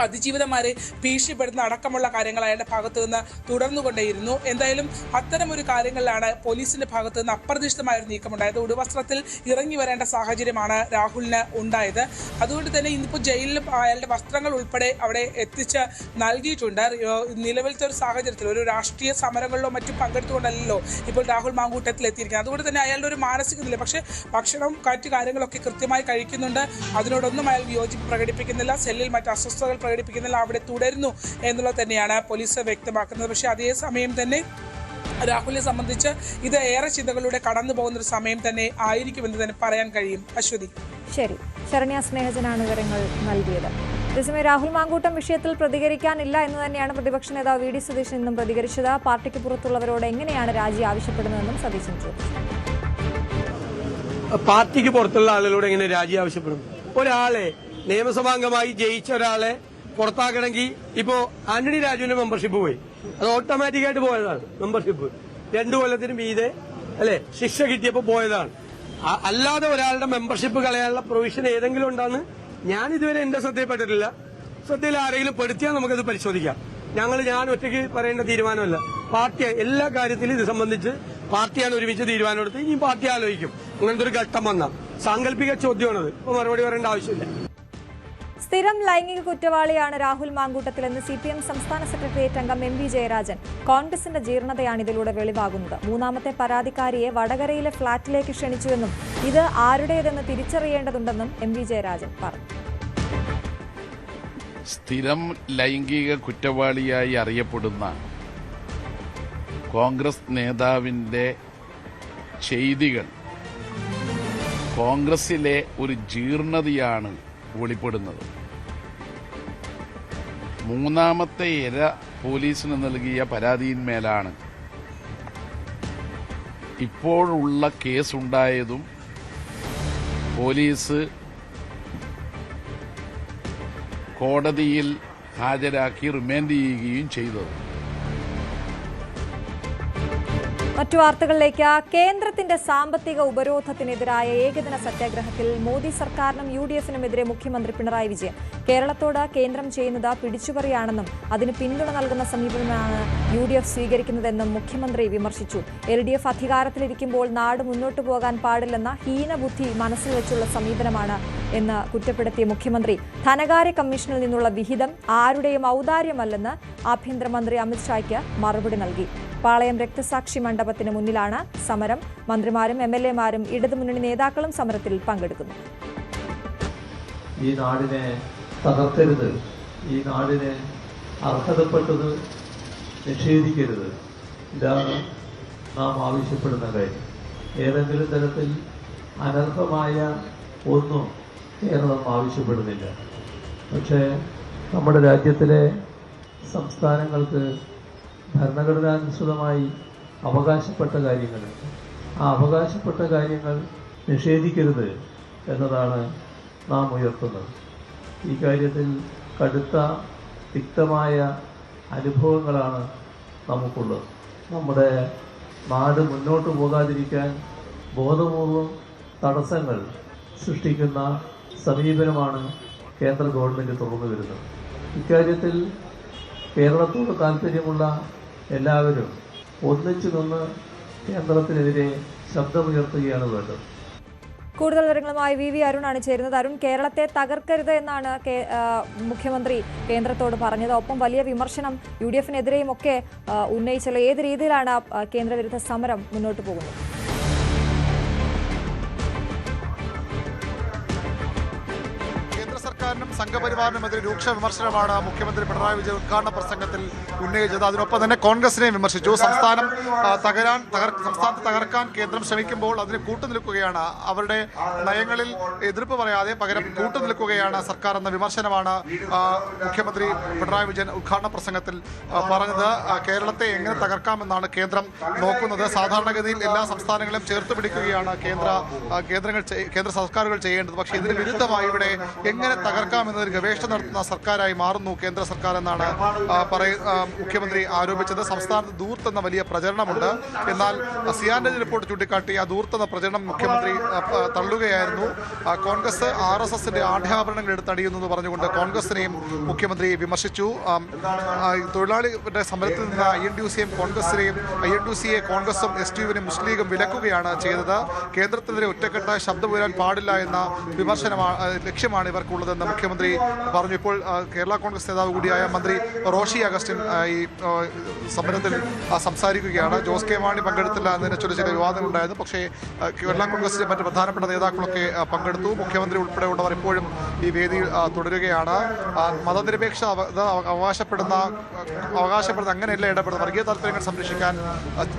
അതിജീവിതന്മാരെ ഭീഷണിപ്പെടുന്ന അടക്കമുള്ള കാര്യങ്ങൾ അയാളുടെ ഭാഗത്തു നിന്ന് തുടർന്നുകൊണ്ടേയിരുന്നു. എന്തായാലും അത്തരമൊരു കാര്യങ്ങളിലാണ് പോലീസിന്റെ ഭാഗത്തു നിന്ന് അപ്രതീക്ഷിതമായൊരു നീക്കമുണ്ടായത്. ഉടുവസ്ത്രത്തിൽ ഇറങ്ങി വരേണ്ട സാഹചര്യമാണ് രാഹുലിന് ഉണ്ടായത്. അതുകൊണ്ട് തന്നെ ഇന്നിപ്പോൾ ജയിലിൽ അയാളുടെ വസ്ത്രങ്ങൾ ഉൾപ്പെടെ അവിടെ എത്തിച്ച് നൽകിയിട്ടുണ്ട്. നിലവിലത്തെ ഒരു സാഹചര്യത്തിൽ ഒരു രാഷ്ട്രീയ സമരങ്ങളിലോ മറ്റും പങ്കെടുത്തുകൊണ്ടല്ലോ ഇപ്പോൾ രാഹുൽ മാങ്കൂട്ടത്തിൽ എത്തിയിരിക്കുന്നത്. അതുകൊണ്ട് തന്നെ അയാളുടെ ഒരു മാനസിക നില, പക്ഷേ ഭക്ഷണം മറ്റു കാര്യങ്ങളൊക്കെ കൃത്യമായി കഴിക്കുന്നുണ്ട്. അതിനോടൊന്നും അയാൾ വിയോജിപ്പ് പ്രകടിപ്പിക്കുന്നില്ല. സെല്ലിൽ മറ്റ് അസ്വസ്ഥതകൾ പ്രകടിപ്പിക്കുന്നില്ല, അവിടെ തുടരുന്നു എന്നുള്ളത് തന്നെയാണ് പോലീസ് വ്യക്തമാക്കുന്നത്. പക്ഷേ അതേസമയം തന്നെ രാഹുലിനെ സംബന്ധിച്ച് ഇത് ഏറെ ചിന്തകളിലൂടെ കടന്നു പോകുന്ന ഒരു സമയം തന്നെ ആയിരിക്കുമെന്ന് തന്നെ പറയാൻ കഴിയും. അശ്വതി.
ശരി, ശരണ്യ സ്നേഹജനാണ് വിവരങ്ങൾ നൽകിയത്. അതേസമയം രാഹുൽ മാങ്കൂട്ടം വിഷയത്തിൽ പ്രതികരിക്കാനില്ല എന്ന് തന്നെയാണ് പ്രതിപക്ഷ നേതാവ് VD സതീശൻ ഇന്നും പ്രതികരിച്ചത്. പാർട്ടിക്ക് പുറത്തുള്ളവരോട് എങ്ങനെയാണ് രാജി ആവശ്യപ്പെടുന്നതെന്നും സതീശൻ ചോദിച്ചു.
പാർട്ടിക്ക് പുറത്തുള്ള ആളുകളോട് എങ്ങനെ രാജി ആവശ്യപ്പെടും? ഒരാളെ നിയമസഭാംഗമായി ജയിച്ച ഒരാളെ പുറത്താക്കണമെങ്കിൽ ഇപ്പോ ആന്റണി രാജുവിന്റെ മെമ്പർഷിപ്പ് പോയി, അത് ഓട്ടോമാറ്റിക്കായിട്ട് പോയതാണ്. മെമ്പർഷിപ്പ് 2 കൊല്ലത്തിന് മീതെ അല്ലെ ശിക്ഷ കിട്ടിയപ്പോ പോയതാണ്. അല്ലാതെ ഒരാളുടെ മെമ്പർഷിപ്പ് കളയാനുള്ള പ്രൊവിഷൻ ഏതെങ്കിലും ഉണ്ടെന്ന് ഞാൻ ഇതുവരെ എന്റെ ശ്രദ്ധയിൽപ്പെട്ടിട്ടില്ല. ശ്രദ്ധയിൽ ആരെങ്കിലും പെടുത്തിയാൽ നമുക്കത് പരിശോധിക്കാം. ഞാൻ ഒറ്റയ്ക്ക് പറയേണ്ട തീരുമാനമല്ല. പാർട്ടി എല്ലാ കാര്യത്തിലും ഇത് സംബന്ധിച്ച് പാർട്ടിയാണ് ഒരുമിച്ച് തീരുമാനമെടുത്ത് ഇനി പാർട്ടി ആലോചിക്കും. അങ്ങനത്തെ ഒരു ഘട്ടം വന്നാൽ സാങ്കല്പിക ചോദ്യമാണത്. ഇപ്പൊ മറുപടി പറയേണ്ട ആവശ്യമില്ല.
സ്ഥിരം ലൈംഗിക കുറ്റവാളിയാണ് രാഹുൽ മാങ്കൂട്ടത്തിലെന്ന് CPM സംസ്ഥാന സെക്രട്ടേറിയറ്റ് അംഗം MV ജയരാജൻ. കോൺഗ്രസിന്റെ ജീർണതയാണ് ഇതിലൂടെ വെളിവാകുന്നത്. 3ാമത്തെ പരാതിക്കാരിയെ വടകരയിലെ ഫ്ളാറ്റിലേക്ക് ക്ഷണിച്ചുവെന്നും ഇത് ആരുടേതെന്ന് തിരിച്ചറിയേണ്ടതുണ്ടെന്നും MV ജയരാജൻ പറഞ്ഞു.
സ്ഥിരം ലൈംഗിക കുറ്റവാളിയായി അറിയപ്പെടുന്ന കോൺഗ്രസ് നേതാവിന്റെ ചെയ്തികൾ കോൺഗ്രസിലെ ഒരു ജീർണതയാണ് വെളിപ്പെടുന്നത്. 3ാമത്തെ ഇര പോലീസിന് നൽകിയ പരാതിയിന്മേലാണ് ഇപ്പോഴുള്ള കേസുണ്ടായതും പോലീസ് കോടതിയിൽ ഹാജരാക്കി റിമാൻഡ് ചെയ്യുകയും ചെയ്തത്.
മറ്റു വാർത്തകളിലേക്ക്. കേന്ദ്രത്തിന്റെ സാമ്പത്തിക ഉപരോധത്തിനെതിരായ ഏകദിന സത്യാഗ്രഹത്തിൽ മോദി സർക്കാരിനും UDF-നുമെതിരെ മുഖ്യമന്ത്രി പിണറായി വിജയൻ. കേരളത്തോട് കേന്ദ്രം ചെയ്യുന്നത് പിടിച്ചുപറിയാണെന്നും അതിന് പിന്തുണ നൽകുന്ന സമീപനമാണ് UDF സ്വീകരിക്കുന്നതെന്നും മുഖ്യമന്ത്രി വിമർശിച്ചു. LDF അധികാരത്തിലിരിക്കുമ്പോൾ നാട് മുന്നോട്ടു പോകാൻ പാടില്ലെന്ന ഹീനബുദ്ധി മനസ്സിൽ വെച്ചുള്ള സമീപനമാണ് എന്ന് കുറ്റപ്പെടുത്തിയ മുഖ്യമന്ത്രി ധനകാര്യ കമ്മീഷനിൽ നിന്നുള്ള വിഹിതം ആരുടെയും ഔദാര്യമല്ലെന്ന് ആഭ്യന്തരമന്ത്രി അമിത്ഷായ്ക്ക് മറുപടി നൽകി. പാളയം രക്തസാക്ഷി മണ്ഡപത്തിന് മുന്നിലാണ് സമരം. മന്ത്രിമാരും MLA-മാരും ഇടതുമുന്നണി നേതാക്കളും സമരത്തിൽ പങ്കെടുക്കുന്നു.
ഈ നാടിനെ തകർക്കരുത്, ഈ നാടിന് അർഹതപ്പെട്ടത് നിഷേധിക്കരുത്, ഇതാണ് നാം ആവശ്യപ്പെടുന്ന കാര്യം. ഏതെങ്കിലും തരത്തിൽ അനർഹമായ ഒന്നും കേരളം ആവശ്യപ്പെടുന്നില്ല. പക്ഷേ നമ്മുടെ രാജ്യത്തിലെ സംസ്ഥാനങ്ങൾക്ക് ഭരണഘടനാനുസൃതമായി അവകാശപ്പെട്ട കാര്യങ്ങളുണ്ട്. ആ അവകാശപ്പെട്ട കാര്യങ്ങൾ നിഷേധിക്കരുത് എന്നതാണ് നാം ഉയർത്തുന്നത്. ഈ കാര്യത്തിൽ കടുത്ത തിക്തമായ അനുഭവങ്ങളാണ് നമുക്കുള്ളത്. നമ്മുടെ നാട് മുന്നോട്ട് പോകാതിരിക്കാൻ ബോധപൂർവം തടസ്സങ്ങൾ സൃഷ്ടിക്കുന്ന സമീപനമാണ് കേന്ദ്ര ഗവൺമെൻറ് തുറന്നു വരുന്നത്. ഇക്കാര്യത്തിൽ കേരളത്തോട് താല്പര്യമുള്ള എല്ലാവരും ഒന്നിച്ചു നിന്ന് കേന്ദ്രത്തിനെതിരെ ശബ്ദമുയർത്തുകയാണ് വേണ്ടത്.
കൂടുതൽ വിവരങ്ങളുമായി VV അരുണാണ് ചേരുന്നത്. അരുൺ, കേരളത്തെ തകർക്കരുത് എന്നാണ് മുഖ്യമന്ത്രി കേന്ദ്രത്തോട് പറഞ്ഞത്. ഒപ്പം വലിയ വിമർശനം UDF-നെതിരെയും ഒക്കെ ഉന്നയിച്ചല്ലോ. ഏത് രീതിയിലാണ് കേന്ദ്രവിരുദ്ധ സമരം മുന്നോട്ട് പോകുന്നത്?
കേന്ദ്ര സർക്കാരിനും സംഘപരിവാറിനുമെതിരെ രൂക്ഷ വിമർശനമാണ് മുഖ്യമന്ത്രി പിണറായി വിജയൻ ഉദ്ഘാടന പ്രസംഗത്തിൽ ഉന്നയിച്ചത്. അതിനൊപ്പം തന്നെ കോൺഗ്രസിനെയും വിമർശിച്ചു. സംസ്ഥാനത്ത് തകർക്കാൻ കേന്ദ്രം ശ്രമിക്കുമ്പോൾ അതിന് കൂട്ടുനിൽക്കുകയാണ്, അവരുടെ നയങ്ങളിൽ എതിർപ്പ് പറയാതെ പകരം കൂട്ടുനിൽക്കുകയാണ് സർക്കാർ എന്ന വിമർശനമാണ് മുഖ്യമന്ത്രി പിണറായി വിജയൻ ഉദ്ഘാടന പ്രസംഗത്തിൽ പറഞ്ഞത്. കേരളത്തെ എങ്ങനെ തകർക്കാമെന്നാണ് കേന്ദ്രം നോക്കുന്നത്. സാധാരണഗതിയിൽ എല്ലാ സംസ്ഥാനങ്ങളെയും ചേർത്ത് പിടിക്കുകയാണ് കേന്ദ്ര സർക്കാരുകൾ ചെയ്യേണ്ടത്. പക്ഷേ ഇതിന് വിരുദ്ധമായി ഇവിടെ എങ്ങനെ തകർക്കാമെന്നതിൽ ഗവേഷണം നടത്തുന്ന സർക്കാരായി മാറുന്നു കേന്ദ്ര സർക്കാർ എന്നാണ് മുഖ്യമന്ത്രി ആരോപിച്ചത്. സംസ്ഥാനത്ത് ധൂർത്തെന്ന വലിയ പ്രചരണമുണ്ട്. എന്നാൽ സിയാൻഡേജ് റിപ്പോർട്ട് ചൂണ്ടിക്കാട്ടി ആ ധൂർത്തെന്ന പ്രചരണം മുഖ്യമന്ത്രി തള്ളുകയായിരുന്നു. കോൺഗ്രസ് RSSന്റെ ആഢ്യാഭരണങ്ങൾ എടുത്തടിയുന്നു എന്ന് പറഞ്ഞുകൊണ്ട് കോൺഗ്രസിനെയും മുഖ്യമന്ത്രി വിമർശിച്ചു. തൊഴിലാളികളുടെ സമരത്തിൽ നിന്ന് INTUCയെ കോൺഗ്രസും STUവിനും മുസ്ലിം ലീഗും വിലക്കുകയാണ് ചെയ്തത്. കേന്ദ്രത്തിനെതിരെ ഒറ്റക്കെട്ടായി ശബ്ദമുയരാൻ പാടില്ല എന്ന ലക്ഷ്യമാണ് ഇവർക്കുള്ളതെന്ന് മുഖ്യമന്ത്രി പറഞ്ഞു. ഇപ്പോൾ കേരള കോൺഗ്രസ് നേതാവ് കൂടിയായ മന്ത്രി റോഷി അഗസ്റ്റിൻ ഈ സമരത്തിൽ സംസാരിക്കുകയാണ്. ജോസ് കെ മാണി പങ്കെടുത്തില്ല എന്നതിനെ ചൊല്ലി ചില വിവാദങ്ങളുണ്ടായിരുന്നു. പക്ഷേ കേരള കോൺഗ്രസിന്റെ മറ്റ് പ്രധാനപ്പെട്ട നേതാക്കളൊക്കെ പങ്കെടുത്തു. മുഖ്യമന്ത്രി ഉൾപ്പെടെയുള്ളവർ ഇപ്പോഴും ഈ വേദിയിൽ തുടരുകയാണ്. മതനിരപേക്ഷ അവകാശപ്പെടുന്ന അങ്ങനെയല്ല ഇടപെടുന്നത്, വർഗീയ താല്പര്യങ്ങൾ സംരക്ഷിക്കാൻ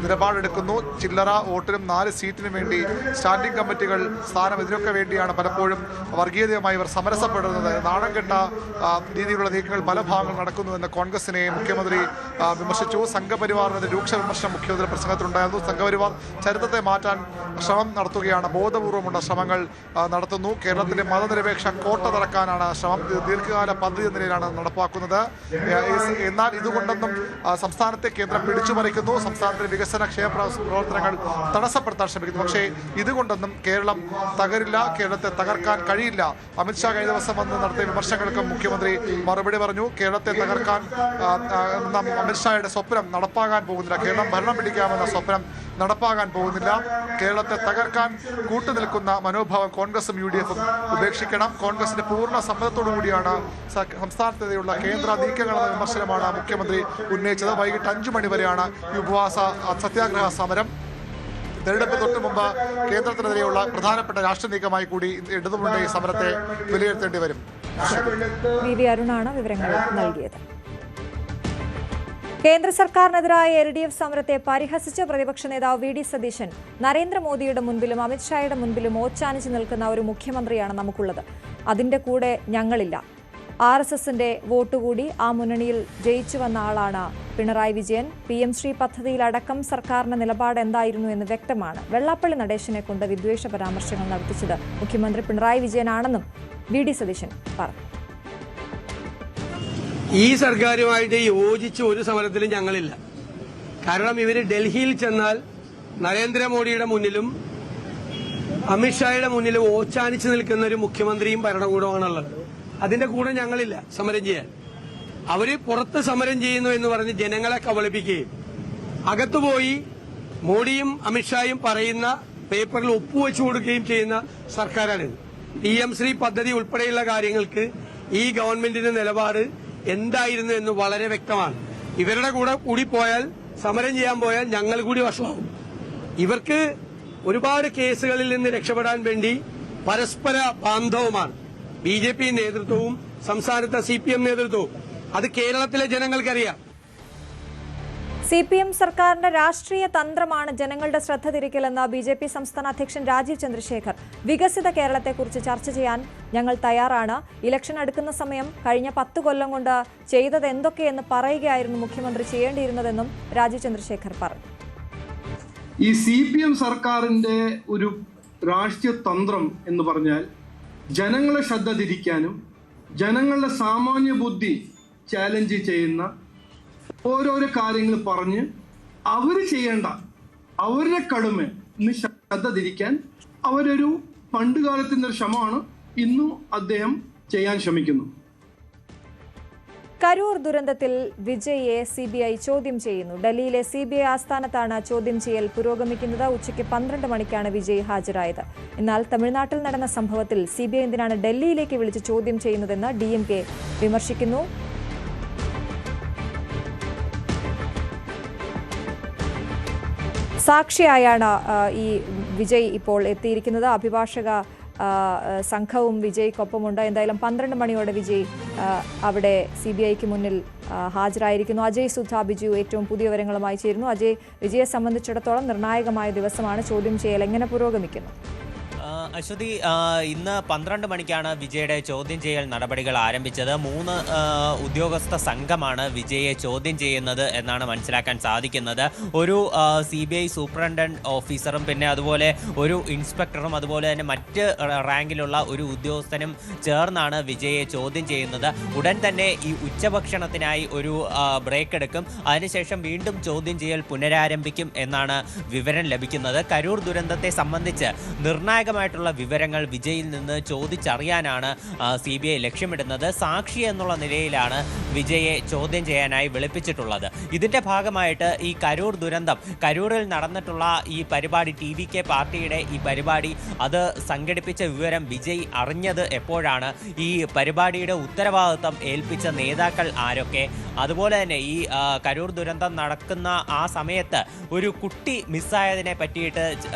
നിലപാടെടുക്കുന്നു. ചില്ലറ വോട്ടിനും 4 സീറ്റിനും വേണ്ടി സ്റ്റാൻഡിംഗ് കമ്മിറ്റികൾ സ്ഥാനം, ഇതിനൊക്കെ വേണ്ടിയാണ് പലപ്പോഴും വർഗീയതയുമായി ഇവർ സമരസപ്പെടുന്നത്. നാണം കെട്ട രീതിയിലുള്ള നീക്കങ്ങൾ പല ഭാഗങ്ങൾ നടക്കുന്നുവെന്ന് കോൺഗ്രസിനെ മുഖ്യമന്ത്രി വിമർശിച്ചു. സംഘപരിവാറിനെതിരെ രൂക്ഷ വിമർശനം മുഖ്യമന്ത്രി പ്രസംഗത്തിലുണ്ടായിരുന്നു. സംഘപരിവാർ ചരിത്രത്തെ മാറ്റാൻ ശ്രമം നടത്തുകയാണ്, ബോധപൂർവമുള്ള ശ്രമങ്ങൾ നടത്തുന്നു. കേരളത്തിലെ മതനിരപേക്ഷ കോട്ട തറക്കാനാണ് ശ്രമം. ദീർഘകാല പദ്ധതി എന്ന നിലയിലാണ് നടപ്പാക്കുന്നത്. എന്നാൽ ഇതുകൊണ്ടൊന്നും സംസ്ഥാനത്തെ കേന്ദ്രം പിടിച്ചുപറിക്കുന്നു, സംസ്ഥാനത്തിലെ വികസന ക്ഷേമ പ്രവർത്തനങ്ങൾ തടസ്സപ്പെടുത്താൻ ശ്രമിക്കുന്നു. പക്ഷേ ഇതുകൊണ്ടൊന്നും കേരളം തകരില്ല, കേരളത്തെ തകർക്കാൻ കഴിയില്ല. അമിത്ഷാ കഴിഞ്ഞ ദിവസം വന്ന് നടത്തിയ വിമർശനങ്ങൾക്കും മുഖ്യമന്ത്രി മറുപടി പറഞ്ഞു. കേരളത്തെ തകർക്കാൻ അമിത്ഷായുടെ സ്വപ്നം നടപ്പാകാൻ പോകുന്നില്ല. കേരളം ഭരണം പിടിക്കാമെന്ന സ്വപ്നം നടപ്പാകാൻ പോകുന്നില്ല. കേരളത്തെ തകർക്കാൻ കൂട്ടുനിൽക്കുന്ന മനോഭാവം കോൺഗ്രസും UDFും ഉപേക്ഷിക്കണം. കോൺഗ്രസിന്റെ പൂർണ്ണ സമ്മതത്തോടു കൂടിയാണ് സംസ്ഥാനത്തെതിരെയുള്ള കേന്ദ്ര നീക്കങ്ങളെന്ന വിമർശനമാണ് മുഖ്യമന്ത്രി ഉന്നയിച്ചത്. വൈകിട്ട് 5 മണി വരെയാണ് ഈ ഉപവാസ സത്യാഗ്രഹ സമരം. തെരഞ്ഞെടുപ്പ് തൊട്ട് മുമ്പ് കേന്ദ്രത്തിനെതിരെയുള്ള പ്രധാനപ്പെട്ട രാഷ്ട്രീയ നീക്കമായി കൂടി ഇടതുമുന്നണി ഈ സമരത്തെ വിലയിരുത്തേണ്ടി വരും.
വി അരുണാണ് വിവരങ്ങൾ നൽകിയത്. കേന്ദ്ര സർക്കാരിനെതിരായ LDF സമരത്തെ പരിഹസിച്ച പ്രതിപക്ഷ നേതാവ് VD സതീശൻ നരേന്ദ്രമോദിയുടെ മുൻപിലും അമിത്ഷായുടെ മുൻപിലും ഓച്ചാനിച്ച് നിൽക്കുന്ന ഒരു മുഖ്യമന്ത്രിയാണ് നമുക്കുള്ളത്. അതിന്റെ കൂടെ ഞങ്ങളില്ല. RSSന്റെ വോട്ടുകൂടി ആ മുന്നണിയിൽ ജയിച്ചു വന്ന ആളാണ് പിണറായി വിജയൻ. PM ശ്രീ പദ്ധതിയിലടക്കം സർക്കാരിന്റെ നിലപാട് എന്തായിരുന്നു എന്ന് വ്യക്തമാണ്. വെള്ളാപ്പള്ളി നടേശനെ കൊണ്ട് വിദ്വേഷ പരാമർശങ്ങൾ നടത്തിച്ചത് മുഖ്യമന്ത്രി പിണറായി വിജയനാണെന്നും VD സതീശൻ പറഞ്ഞു.
ഈ സർക്കാരുമായിട്ട് യോജിച്ച് ഒരു സമരത്തിലും ഞങ്ങളില്ല. കാരണം ഇവര് ഡൽഹിയിൽ ചെന്നാൽ നരേന്ദ്രമോദിയുടെ മുന്നിലും അമിത്ഷായുടെ മുന്നിലും ഓച്ചാനിച്ച് നിൽക്കുന്ന ഒരു മുഖ്യമന്ത്രിയും ഭരണകൂടമാണുള്ളത്. അതിന്റെ കൂടെ ഞങ്ങളില്ല സമരം ചെയ്യാൻ. അവര് പുറത്ത് സമരം ചെയ്യുന്നു എന്ന് പറഞ്ഞ് ജനങ്ങളെ കബളിപ്പിക്കുകയും അകത്തുപോയി മോഡിയും അമിത്ഷായും പറയുന്ന പേപ്പറിൽ ഒപ്പുവെച്ചു കൊടുക്കുകയും ചെയ്യുന്ന സർക്കാരാണിത്. PM ശ്രീ പദ്ധതി ഉൾപ്പെടെയുള്ള കാര്യങ്ങൾക്ക് ഈ ഗവൺമെന്റിന്റെ നിലപാട് എന്തായിരുന്നു എന്ന് വളരെ വ്യക്തമാണ്. ഇവരുടെ കൂടി പോയാൽ, സമരം ചെയ്യാൻ പോയാൽ ഞങ്ങൾ കൂടി വഷളാവും. ഇവർക്ക് ഒരുപാട് കേസുകളിൽ നിന്ന് രക്ഷപ്പെടാൻ വേണ്ടി പരസ്പര ബാന്ധവമാണ് BJP നേതൃത്വവും സംസ്ഥാനത്തെ CPM നേതൃത്വവും. അത് കേരളത്തിലെ ജനങ്ങൾക്കറിയാം.
CPM സർക്കാരിന്റെ രാഷ്ട്രീയ തന്ത്രമാണ് ജനങ്ങളുടെ ശ്രദ്ധ തിരിക്കലെന്ന BJP സംസ്ഥാന അധ്യക്ഷൻ രാജീവ് ചന്ദ്രശേഖർ. വികസിത കേരളത്തെക്കുറിച്ച് ചർച്ച ചെയ്യാൻ ഞങ്ങൾ തയ്യാറാണ്. ഇലക്ഷൻ അടുക്കുന്ന സമയം കഴിഞ്ഞ 10 കൊല്ലം കൊണ്ട് ചെയ്തത് എന്തൊക്കെയെന്ന് പറയുകയായിരുന്നു മുഖ്യമന്ത്രി ചെയ്യേണ്ടിയിരുന്നതെന്നും രാജീവ് ചന്ദ്രശേഖർ പറഞ്ഞു.
ഈ CPM സർക്കാരിന്റെ ഒരു രാഷ്ട്രീയ തന്ത്രം എന്ന് പറഞ്ഞാൽ ജനങ്ങളെ ശ്രദ്ധ തിരിക്കാനും ജനങ്ങളുടെ സാമാന്യ ബുദ്ധി ചാലഞ്ച് ചെയ്യുന്ന ഓരോരോ കാര്യങ്ങൾ പറഞ്ഞ് അവർ ചെയ്യേണ്ട അവരുടെ കടമ ശ്രദ്ധ തിരിക്കാൻ അവരൊരു പണ്ടുകാലത്തിന്റെ ഒരു ശ്രമമാണ് ഇന്നും അദ്ദേഹം ചെയ്യാൻ ശ്രമിക്കുന്നു.
കരൂർ ദുരന്തത്തിൽ വിജയെ CBI ചോദ്യം ചെയ്യുന്നു. ഡൽഹിയിലെ CBI ആസ്ഥാനത്താണ് ചോദ്യം ചെയ്യൽ പുരോഗമിക്കുന്നത്. ഉച്ചയ്ക്ക് 12 മണിക്കാണ് വിജയ് ഹാജരായത്. എന്നാൽ തമിഴ്നാട്ടിൽ നടന്ന സംഭവത്തിൽ CBI എന്തിനാണ് ഡൽഹിയിലേക്ക് വിളിച്ച് ചോദ്യം ചെയ്യുന്നതെന്ന് DMK വിമർശിക്കുന്നു. സാക്ഷിയായാണ് ഈ വിജയ് ഇപ്പോൾ എത്തിയിരിക്കുന്നത്. അഭിഭാഷക സംഘവും വിജയ്ക്കൊപ്പമുണ്ട്. എന്തായാലും 12 മണിയോടെ വിജയ് അവിടെ CBIക്ക് മുന്നിൽ ഹാജരായിരിക്കുന്നു. അജയ് സുധ ബിജു ഏറ്റവും പുതിയ വിവരങ്ങളുമായി ചേരുന്നു. അജയ്, വിജയെ സംബന്ധിച്ചിടത്തോളം നിർണായകമായ ദിവസമാണ്. ചോദ്യം ചെയ്യൽ എങ്ങനെ പുരോഗമിക്കുന്നു?
അശ്വതി, ഇന്ന് 12 മണിക്കാണ് വിജയുടെ ചോദ്യം ചെയ്യൽ നടപടികൾ ആരംഭിച്ചത്. 3 ഉദ്യോഗസ്ഥ സംഘമാണ് വിജയെ ചോദ്യം ചെയ്യുന്നത് എന്നാണ് മനസ്സിലാക്കാൻ സാധിക്കുന്നത്. ഒരു CBI സൂപ്രണ്ടന്റ് ഓഫീസറും പിന്നെ അതുപോലെ ഒരു ഇൻസ്പെക്ടറും അതുപോലെ തന്നെ മറ്റ് റാങ്കിലുള്ള ഒരു ഉദ്യോഗസ്ഥനും ചേർന്നാണ് വിജയെ ചോദ്യം ചെയ്യുന്നത്. ഉടൻ തന്നെ ഈ ഉച്ചഭക്ഷണത്തിനായി ഒരു ബ്രേക്ക് എടുക്കും. അതിനുശേഷം വീണ്ടും ചോദ്യം ചെയ്യൽ പുനരാരംഭിക്കും എന്നാണ് വിവരം ലഭിക്കുന്നത്. കരൂർ ദുരന്തത്തെ സംബന്ധിച്ച് നിർണായകമായിട്ടുള്ള വിവരങ്ങൾ വിജയിൽ നിന്ന് ചോദിച്ചറിയാനാണ് CBI ലക്ഷ്യമിടുന്നത്. സാക്ഷി എന്നുള്ള നിലയിലാണ് വിജയെ ചോദ്യം ചെയ്യാനായി വിളിപ്പിച്ചിട്ടുള്ളത്. ഇതിന്റെ ഭാഗമായിട്ട് ഈ കരൂർ ദുരന്തം, കരൂരിൽ നടന്നിട്ടുള്ള ഈ പരിപാടി, TVK പാർട്ടിയുടെ ഈ പരിപാടി, അത് സംഘടിപ്പിച്ച വിവരം വിജയ് അറിഞ്ഞത് എപ്പോഴാണ്, ഈ പരിപാടിയുടെ ഉത്തരവാദിത്തം ഏൽപ്പിച്ച നേതാക്കൾ ആരൊക്കെ, അതുപോലെ തന്നെ ഈ കരൂർ ദുരന്തം നടക്കുന്ന ആ സമയത്ത് ഒരു കുട്ടി മിസ്സായതിനെ പറ്റിയിട്ട്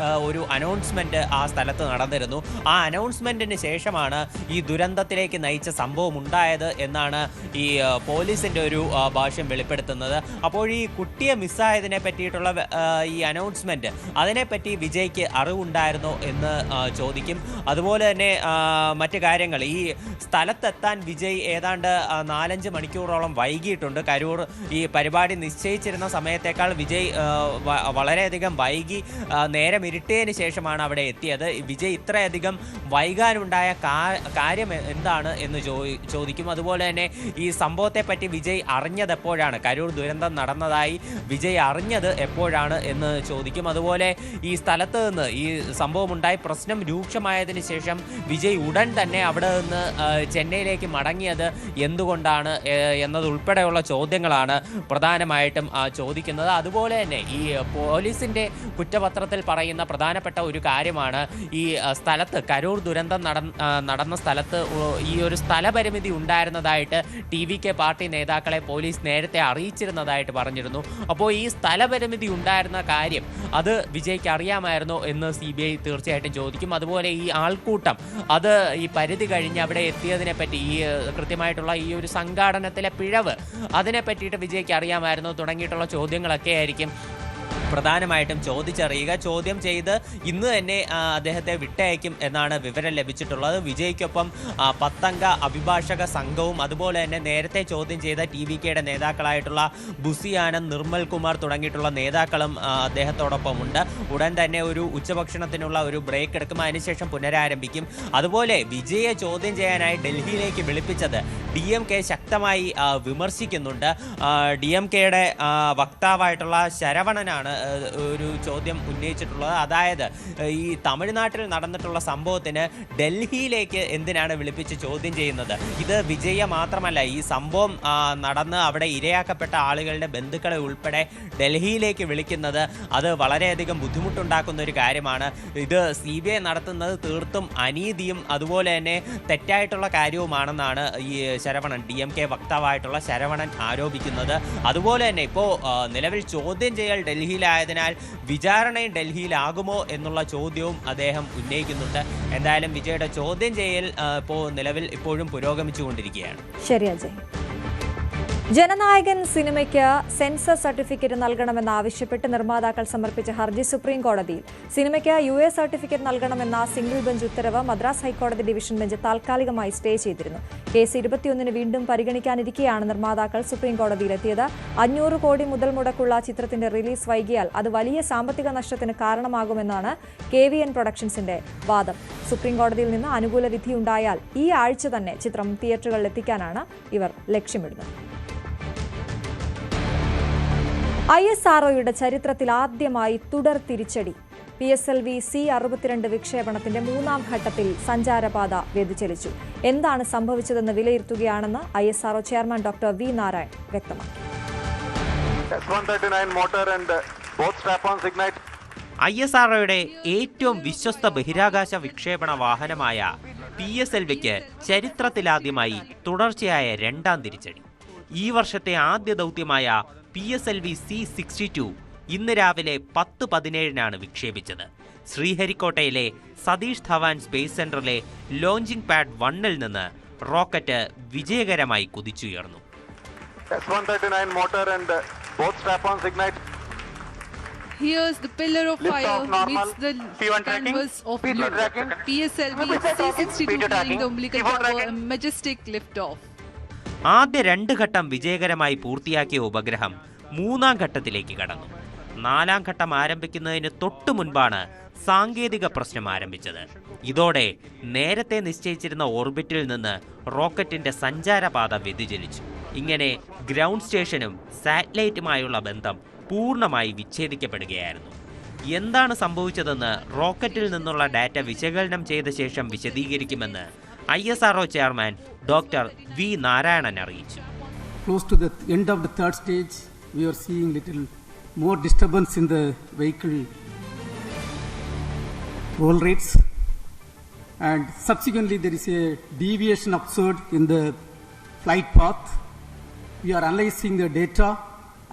ഒരു അനൗൺസ്മെന്റ് ആ സ്ഥലത്ത് നടന്നിരുന്നു. ആ അനൗൺസ്മെന്റിന് ശേഷമാണ് ഈ ദുരന്തത്തിലേക്ക് നയിച്ച സംഭവം ഉണ്ടായത് എന്നാണ് ഈ പോലീസിന്റെ ഒരു ഭാഷ്യം വെളിപ്പെടുത്തുന്നത്. അപ്പോൾ ഈ കുട്ടിയെ മിസ്സായതിനെ പറ്റിയിട്ടുള്ള ഈ അനൗൺസ്മെന്റ്, അതിനെപ്പറ്റി വിജയ്ക്ക് അറിവുണ്ടായിരുന്നോ എന്ന് ചോദിക്കും. അതുപോലെ തന്നെ മറ്റു കാര്യങ്ങൾ, ഈ സ്ഥലത്തെത്താൻ വിജയ് ഏതാണ്ട് 4-5 മണിക്കൂറോളം വൈകിയിട്ടുണ്ട്. കരൂർ ഈ പരിപാടി നിശ്ചയിച്ചിരുന്ന സമയത്തേക്കാൾ വിജയ് വളരെയധികം വൈകി, നേരം ഇരുട്ടിയതിന് ശേഷമാണ് അവിടെ എത്തിയത്. വിജയ് ഇത്രയധികം വൈകാനുണ്ടായ കാര്യം എന്താണ് എന്ന് ചോദിക്കും. അതുപോലെ തന്നെ ഈ സംഭവത്തെപ്പറ്റി വിജയ് അറിഞ്ഞത് എപ്പോഴാണ്, കരൂർ ദുരന്തം നടന്നതായി വിജയ് അറിഞ്ഞത് എപ്പോഴാണ് എന്ന് ചോദിക്കും. അതുപോലെ ഈ സ്ഥലത്ത് നിന്ന് ഈ സംഭവമുണ്ടായി പ്രശ്നം രൂക്ഷമായതിനു ശേഷം വിജയ് ഉടൻ തന്നെ അവിടെ നിന്ന് ചെന്നൈയിലേക്ക് മടങ്ങിയത് എന്തുകൊണ്ടാണ് എന്നതുൾപ്പെടെയുള്ള ചോദ്യങ്ങളാണ് പ്രധാനമായിട്ടും ചോദിക്കുന്നത്. അതുപോലെ തന്നെ ഈ പോലീസിന്റെ കുറ്റപത്രത്തിൽ പറയുന്ന പ്രധാനപ്പെട്ട ഒരു കാര്യമാണ്, ഈ സ്ഥലത്ത്, കരൂർ ദുരന്തം നടന്ന സ്ഥലത്ത് ഈ ഒരു സ്ഥലപരിമിതി ഉണ്ടായിരുന്നതായിട്ട് TVK പാർട്ടി നേതാക്കളെ പോലീസ് നേരത്തെ അറിയിച്ചിരുന്നതായിട്ട് പറഞ്ഞിരുന്നു. അപ്പോൾ ഈ സ്ഥലപരിമിതി ഉണ്ടായിരുന്ന കാര്യം അത് വിജയ്ക്ക് അറിയാമായിരുന്നോ എന്ന് CBI തീർച്ചയായിട്ടും ചോദിക്കും. അതുപോലെ ഈ ആൾക്കൂട്ടം, അത് ഈ പരിധി കഴിഞ്ഞ് അവിടെ എത്തിയതിനെ പറ്റി, ഈ കൃത്യമായിട്ടുള്ള ഈ ഒരു സംഘാടനത്തിലെ പിഴവ്, അതിനെ പറ്റിയിട്ട് വിജയ്ക്ക് അറിയാമായിരുന്നോ തുടങ്ങിയിട്ടുള്ള ചോദ്യങ്ങളൊക്കെ ആയിരിക്കും പ്രധാനമായിട്ടും ചോദിച്ചറിയുക. ചോദ്യം ചെയ്ത് ഇന്ന് തന്നെ അദ്ദേഹത്തെ വിട്ടയക്കും എന്നാണ് വിവരം ലഭിച്ചിട്ടുള്ളത്. വിജയ്ക്കൊപ്പം 10 അംഗ അഭിഭാഷക സംഘവും അതുപോലെ തന്നെ നേരത്തെ ചോദ്യം ചെയ്ത TVKയുടെ നേതാക്കളായിട്ടുള്ള ബുസി ആനന്ദ്, നിർമ്മൽ കുമാർ തുടങ്ങിയിട്ടുള്ള നേതാക്കളും അദ്ദേഹത്തോടൊപ്പം ഉണ്ട്. ഉടൻ തന്നെ ഒരു ഉച്ചഭക്ഷണത്തിനുള്ള ഒരു ബ്രേക്ക് എടുക്കും, അതിനുശേഷം പുനരാരംഭിക്കും. അതുപോലെ വിജയെ ചോദ്യം ചെയ്യാനായി ഡൽഹിയിലേക്ക് വിളിപ്പിച്ചത് DMK ശക്തമായി വിമർശിക്കുന്നുണ്ട്. DMKയുടെ വക്താവായിട്ടുള്ള ശരവണനാണ് ഒരു ചോദ്യം ഉന്നയിച്ചിട്ടുള്ളത്. അതായത് ഈ തമിഴ്നാട്ടിൽ നടന്നിട്ടുള്ള സംഭവത്തിന് ഡൽഹിയിലേക്ക് എന്തിനാണ് വിളിപ്പിച്ച് ചോദ്യം ചെയ്യുന്നത്? ഇത് വിജയ മാത്രമല്ല, ഈ സംഭവം നടന്ന് അവിടെ ഇരയാക്കപ്പെട്ട ആളുകളുടെ ബന്ധുക്കളെ ഉൾപ്പെടെ ഡൽഹിയിലേക്ക് വിളിക്കുന്നത് അത് വളരെയധികം ബുദ്ധിമുട്ടുണ്ടാക്കുന്ന ഒരു കാര്യമാണ്. ഇത് CBI നടത്തുന്നത് തീർത്തും അനീതിയും അതുപോലെ തന്നെ തെറ്റായിട്ടുള്ള കാര്യവുമാണെന്നാണ് ഈ ശരവണൻ, DMK വക്താവായിട്ടുള്ള ശരവണൻ ആരോപിക്കുന്നത്. അതുപോലെ തന്നെ ഇപ്പോൾ നിലവിൽ ചോദ്യം ചെയ്യൽ ഡൽഹിയിലായതിനാൽ വിചാരണയും ഡൽഹിയിലാകുമോ എന്നുള്ള ചോദ്യവും അദ്ദേഹം ഉന്നയിക്കുന്നുണ്ട്. എന്തായാലും വിജയുടെ ചോദ്യം ചെയ്യൽ ഇപ്പോൾ നിലവിൽ ഇപ്പോഴും പുരോഗമിച്ചുകൊണ്ടിരിക്കുകയാണ്.
ശരി അജയ്. ജനനായകൻ സിനിമയ്ക്ക് സെൻസർ സർട്ടിഫിക്കറ്റ് നൽകണമെന്നാവശ്യപ്പെട്ട് നിർമ്മാതാക്കൾ സമർപ്പിച്ച ഹർജി സുപ്രീം കോടതിയിൽ. സിനിമയ്ക്ക് UA സർട്ടിഫിക്കറ്റ് നൽകണമെന്ന സിംഗിൾ ബെഞ്ച് ഉത്തരവ് മദ്രാസ് ഹൈക്കോടതി ഡിവിഷൻ ബെഞ്ച് താൽക്കാലികമായി സ്റ്റേ ചെയ്തിരുന്നു. കേസ് 21-ന് വീണ്ടും പരിഗണിക്കാനിരിക്കെയാണ് നിർമ്മാതാക്കൾ സുപ്രീം കോടതിയിലെത്തിയത്. 500 കോടി മുതൽ മുടക്കുള്ള ചിത്രത്തിന്റെ റിലീസ് വൈകിയാൽ അത് വലിയ സാമ്പത്തിക നഷ്ടത്തിന് കാരണമാകുമെന്നാണ് KVN പ്രൊഡക്ഷൻസിന്റെ വാദം. സുപ്രീം കോടതിയിൽ നിന്ന് അനുകൂല വിധിയുണ്ടായാൽ ഈ ആഴ്ച തന്നെ ചിത്രം തിയേറ്ററുകളിൽ എത്തിക്കാനാണ് ഇവർ ലക്ഷ്യമിടുന്നത്. ISROയുടെ ചരിത്രത്തിൽ ആദ്യമായി തുടർ തിരിച്ചടി. PSLV C-62 വിക്ഷേപണത്തിന്റെ 3ാം ഘട്ടത്തിൽ സഞ്ചാരപാത വ്യതിചലിച്ചു. എന്താണ് സംഭവിച്ചതെന്ന് വിലയിരുത്തുകയാണെന്ന് ISRO chairman doctor V. Narayan വ്യക്തമാക്കി.
ISROയുടെ ഏറ്റവും വിശ്വസ്ത ബഹിരാകാശ വിക്ഷേപണ വാഹനമായ PSLVക്ക് ചരിത്രത്തിലാദ്യമായി തുടർച്ചയായ 2ാം തിരിച്ചടി. ഈ വർഷത്തെ ആദ്യ ദൗത്യമായ PSLV C-62 ഇന്ന് രാവിലെ 10:17-നാണ് വിക്ഷേപിച്ചത്. ശ്രീഹരിക്കോട്ടയിലെ സതീഷ് ധവാൻ സ്പേസ് സെന്ററിലെ ലോഞ്ചിംഗ് പാഡ് 1-ൽ നിന്ന് റോക്കറ്റ് വിജയകരമായി കുതിച്ചുയർന്നു.
S139 motor and both strap-ons ignite.
Here's the pillar of fire meets the canvas of blue. PSLV C-62 clearing the umbilical tower, a majestic lift-off.
ആദ്യ 2 ഘട്ടം വിജയകരമായി പൂർത്തിയാക്കിയ ഉപഗ്രഹം 3-ാം ഘട്ടത്തിലേക്ക് കടന്നു. 4-ാം ഘട്ടം ആരംഭിക്കുന്നതിന് തൊട്ടു മുൻപാണ് സാങ്കേതിക പ്രശ്നം ആരംഭിച്ചത്. ഇതോടെ നേരത്തെ നിശ്ചയിച്ചിരുന്ന ഓർബിറ്റിൽ നിന്ന് റോക്കറ്റിന്റെ സഞ്ചാരപാത വ്യതിചലിച്ചു. ഇങ്ങനെ ഗ്രൗണ്ട് സ്റ്റേഷനും സാറ്റലൈറ്റുമായുള്ള ബന്ധം പൂർണ്ണമായി വിച്ഛേദിക്കപ്പെടുകയായിരുന്നു. എന്താണ് സംഭവിച്ചതെന്ന് റോക്കറ്റിൽ നിന്നുള്ള ഡാറ്റ വിശകലനം ചെയ്ത ശേഷം വിശദീകരിക്കുമെന്ന് ISRO chairman doctor V Narayanan അറിയിച്ചു.
Close to the end of the third stage, we are seeing little more disturbance in the vehicle roll rates, and subsequently there is a deviation observed in the flight path. We are analyzing the data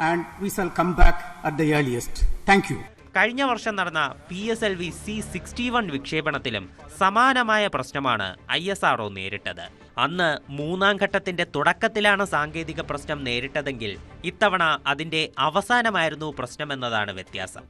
and we shall come back at the earliest. Thank you.
കഴിഞ്ഞ വർഷം നടന്ന PSLV C-61 വിക്ഷേപണത്തിലും സമാനമായ പ്രശ്നമാണ് ISRO നേരിട്ടത്. അന്ന് 3-ാം ഘട്ടത്തിന്റെ തുടക്കത്തിലാണ് സാങ്കേതിക പ്രശ്നം നേരിട്ടതെങ്കിൽ ഇത്തവണ അതിന്റെ അവസാനമായിരുന്നു പ്രശ്നമെന്നതാണ് വ്യത്യാസം.